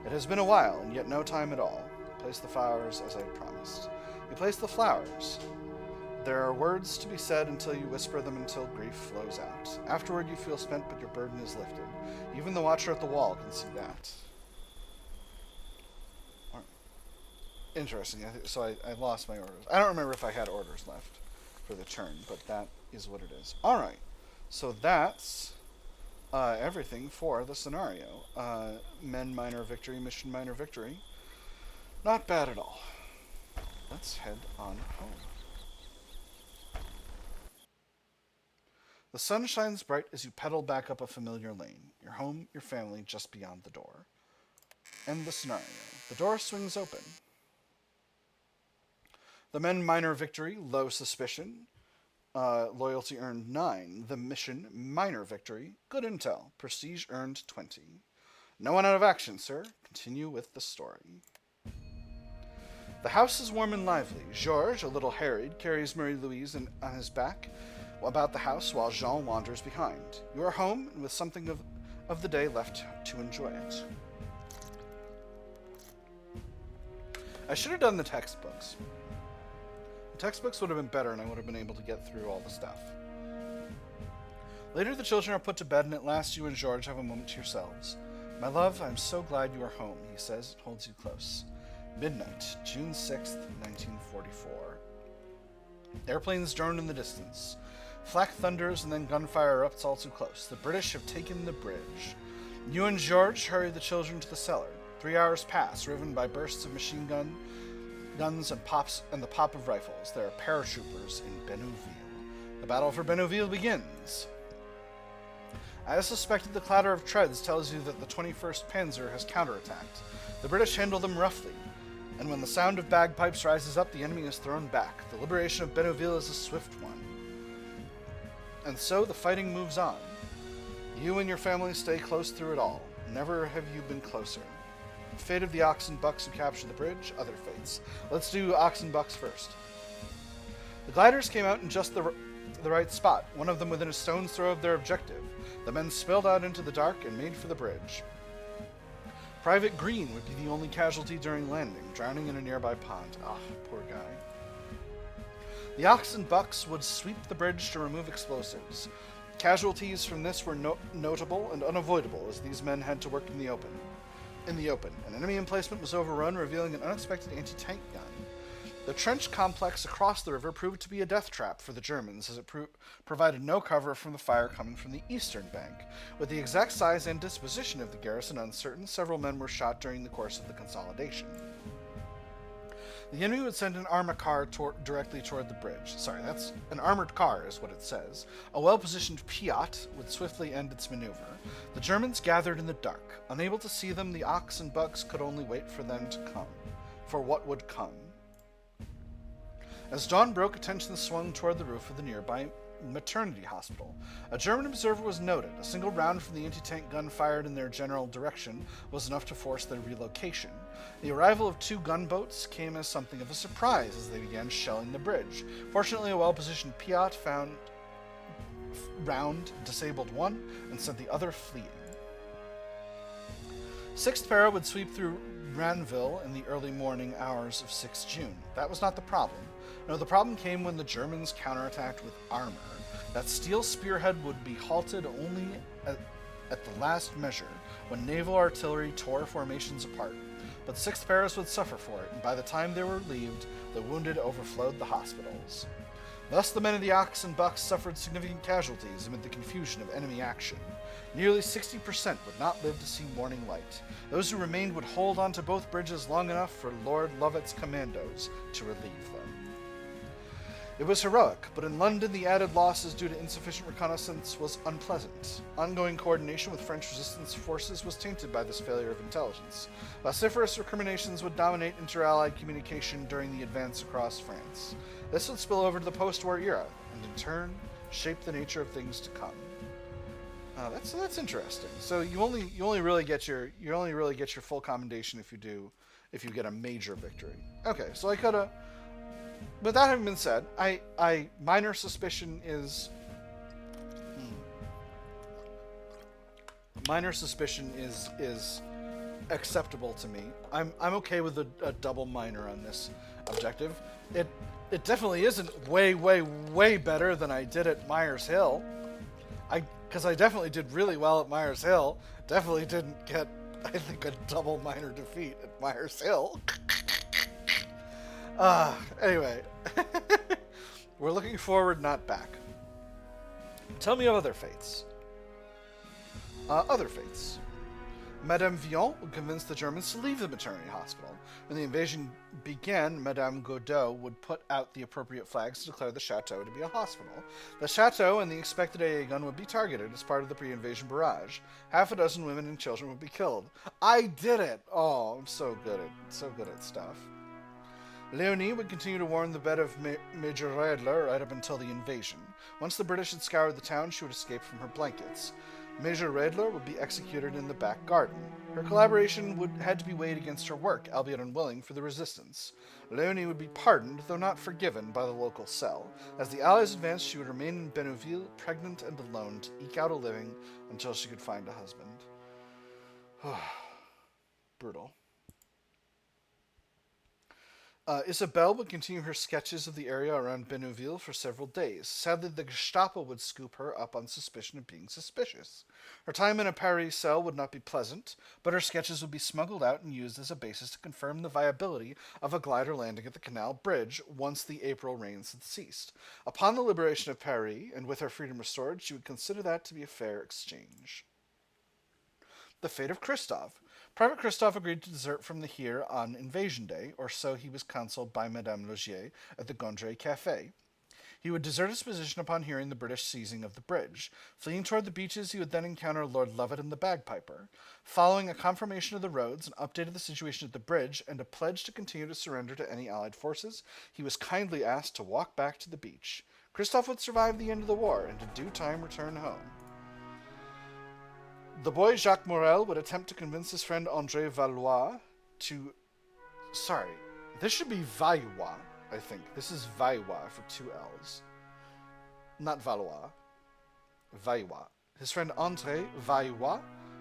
It has been a while, and yet no time at all. Place the flowers as I promised. You place the flowers. There are words to be said until you whisper them until grief flows out. Afterward you feel spent, but your burden is lifted. Even the watcher at the wall can see that. Interesting. So I lost my orders. I don't remember if I had orders left for the turn, but that is what it is. Alright. So that's everything for the scenario. Men minor victory, mission minor victory. Not bad at all. Let's head on home. The sun shines bright as you pedal back up a familiar lane. Your home, your family, just beyond the door. End the scenario. The door swings open. The men minor victory, low suspicion. Loyalty earned 9. The mission minor victory, good intel. Prestige earned 20. No one out of action, sir. Continue with the story. The house is warm and lively. Georges, a little harried, carries Marie-Louise on his back about the house while Jean wanders behind. You are home and with something of the day left to enjoy it. I should have done the textbooks. The textbooks would have been better and I would have been able to get through all the stuff. Later the children are put to bed and at last you and Georges have a moment to yourselves. My love, I'm so glad you are home, he says. It holds you close. Midnight, June 6th, 1944. Airplanes drone in the distance. Flak thunders and then gunfire erupts all too close. The British have taken the bridge. You and Georges hurry the children to the cellar. 3 hours pass, riven by bursts of machine guns and the pop of rifles. There are paratroopers in Bénouville. The battle for Bénouville begins. As suspected, the clatter of treads tells you that the 21st Panzer has counterattacked. The British handle them roughly, and when the sound of bagpipes rises up, the enemy is thrown back. The liberation of Bénouville is a swift one. And so the fighting moves on. You and your family stay close through it all. Never have you been closer. The fate of the Ox and Bucks who capture the bridge, other fates. Let's do Ox and Bucks first. The gliders came out in just the right spot, one of them within a stone's throw of their objective. The men spilled out into the dark and made for the bridge. Private Green would be the only casualty during landing, drowning in a nearby pond. Ah, poor guy. The Ox and Bucks would sweep the bridge to remove explosives. Casualties from this were notable and unavoidable as these men had to work in the open. An enemy emplacement was overrun, revealing an unexpected anti-tank gun. The trench complex across the river proved to be a death trap for the Germans, as it provided no cover from the fire coming from the eastern bank. With the exact size and disposition of the garrison uncertain, several men were shot during the course of the consolidation. The enemy would send an armored car directly toward the bridge. Sorry, that's an armored car is what it says. A well-positioned Piat would swiftly end its maneuver. The Germans gathered in the dark. Unable to see them, the Ox and Bucks could only wait for them to come. For what would come. As dawn broke, attention swung toward the roof of the nearby maternity hospital. A German observer was noted. A single round from the anti-tank gun fired in their general direction was enough to force their relocation. The arrival of 2 gunboats came as something of a surprise as they began shelling the bridge. Fortunately, a well-positioned Piat disabled one and sent the other fleeing. 6th Para would sweep through Ranville in the early morning hours of 6 June. That was not the problem. No, the problem came when the Germans counterattacked with armor. That steel spearhead would be halted only at the last measure, when naval artillery tore formations apart. But 6th Paris would suffer for it, and by the time they were relieved, the wounded overflowed the hospitals. Thus the men of the Ox and Bucks suffered significant casualties amid the confusion of enemy action. Nearly 60% would not live to see morning light. Those who remained would hold on to both bridges long enough for Lord Lovett's commandos to relieve them. It was heroic, but in London the added losses due to insufficient reconnaissance was unpleasant. Ongoing coordination with French resistance forces was tainted by this failure of intelligence. Vociferous recriminations would dominate inter-allied communication during the advance across France. This would spill over to the post-war era, and in turn, shape the nature of things to come. That's interesting. So you only really get your full commendation if you get a major victory. Okay, so I coulda. With that having been said, I minor suspicion is acceptable to me. I'm okay with a double minor on this objective. It definitely isn't way better than I did at Myers Hill. Because I definitely did really well at Myers Hill. Definitely didn't get, I think, a double minor defeat at Myers Hill. Anyway. We're looking forward, not back. Tell me of other fates. Other fates. Madame Vion would convince the Germans to leave the maternity hospital. When the invasion began, Madame Godot would put out the appropriate flags to declare the chateau to be a hospital. The chateau and the expected AA gun would be targeted as part of the pre-invasion barrage. 6 women and children would be killed. I did it! Oh, I'm so good at stuff. Leonie would continue to warn the bed of Major Redler right up until the invasion. Once the British had scoured the town, she would escape from her blankets. Major Redler would be executed in the back garden. Her collaboration had to be weighed against her work, albeit unwilling, for the resistance. Leonie would be pardoned, though not forgiven, by the local cell. As the Allies advanced, she would remain in Benouville, pregnant and alone, to eke out a living until she could find a husband. Brutal. Isabelle would continue her sketches of the area around Benouville for several days. Sadly, the Gestapo would scoop her up on suspicion of being suspicious. Her time in a Paris cell would not be pleasant, but her sketches would be smuggled out and used as a basis to confirm the viability of a glider landing at the Canal Bridge once the April rains had ceased. Upon the liberation of Paris, and with her freedom restored, she would consider that to be a fair exchange. The fate of Christophe. Private Christophe agreed to desert from the Here on Invasion Day, or so he was counseled by Madame Logier at the Gondry Café. He would desert his position upon hearing the British seizing of the bridge. Fleeing toward the beaches, he would then encounter Lord Lovat and the Bagpiper. Following a confirmation of the roads, an update of the situation at the bridge, and a pledge to continue to surrender to any Allied forces, he was kindly asked to walk back to the beach. Christophe would survive the end of the war, and in due time return home. The boy Jacques Morel would attempt to convince his friend André Valois to... Sorry, this should be Valois, I think. This is Valois for two L's. Not Valois. Valois. His friend André Valois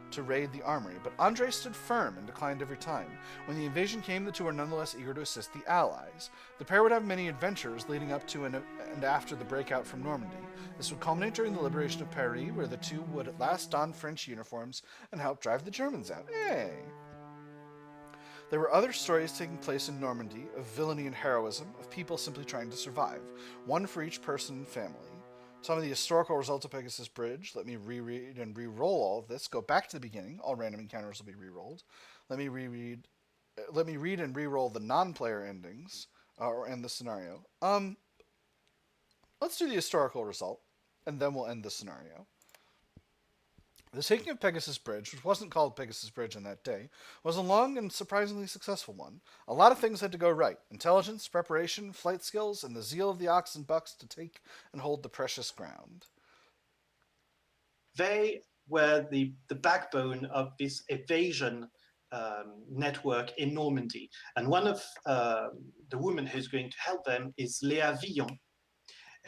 to raid the armory, but André stood firm and declined every time. When the invasion came, the two were nonetheless eager to assist the Allies. The pair would have many adventures leading up to and after the breakout from Normandy. This would culminate during the liberation of Paris, where the two would at last don French uniforms and help drive the Germans out. Hey! There were other stories taking place in Normandy of villainy and heroism, of people simply trying to survive, one for each person and family. Some of the historical results of Pegasus Bridge. Let me reread and re-roll all of this. Go back to the beginning. All random encounters will be re-rolled. Let me read and re-roll the non-player endings, or end the scenario. Let's do the historical result, and then we'll end the scenario. The taking of Pegasus Bridge, which wasn't called Pegasus Bridge on that day, was a long and surprisingly successful one. A lot of things had to go right. Intelligence, preparation, flight skills, and the zeal of the Ox and Bucks to take and hold the precious ground. They were the backbone of this evasion network in Normandy. And one of the women who's going to help them is Léa Villon,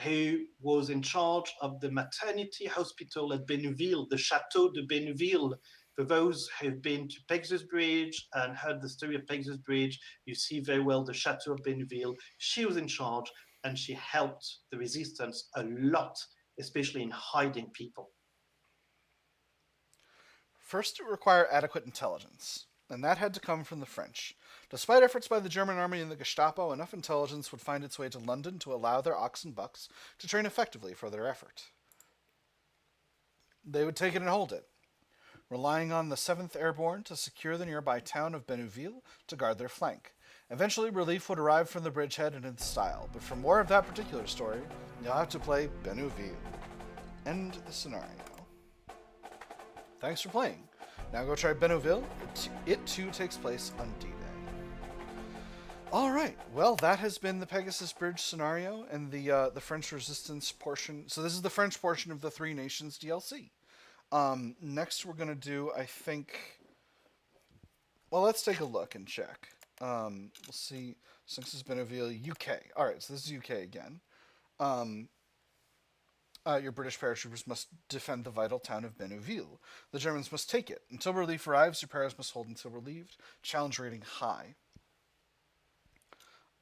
who was in charge of the maternity hospital at Benouville, the Chateau de Benouville. For those who've been to Pegasus Bridge and heard the story of Pegasus Bridge, you see very well the Chateau of Benouville. She was in charge, and she helped the resistance a lot, especially in hiding people. First, it required adequate intelligence, and that had to come from the French. Despite efforts by the German army and the Gestapo, enough intelligence would find its way to London to allow their Ox and Bucks to train effectively for their effort. They would take it and hold it, relying on the 7th Airborne to secure the nearby town of Benouville to guard their flank. Eventually, relief would arrive from the bridgehead and in style, but for more of that particular story, you'll have to play Benouville. End the scenario. Thanks for playing. Now go try Benouville. It too takes place on D-Day. Alright, well that has been the Pegasus Bridge scenario and the French Resistance portion. So this is the French portion of the Three Nations DLC. Next we're going to do, I think... Well, let's take a look and check. We'll see. Since it's Benouville, UK. Alright, so this is UK again. Your British paratroopers must defend the vital town of Benouville. The Germans must take it. Until relief arrives, your paras must hold until relieved. Challenge rating high.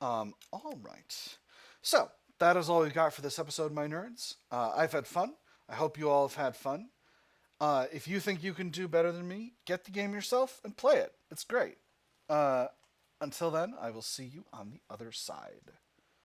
Alright. So, that is all we've got for this episode, my nerds. I've had fun. I hope you all have had fun. If you think you can do better than me, get the game yourself and play it. It's great. Until then, I will see you on the other side.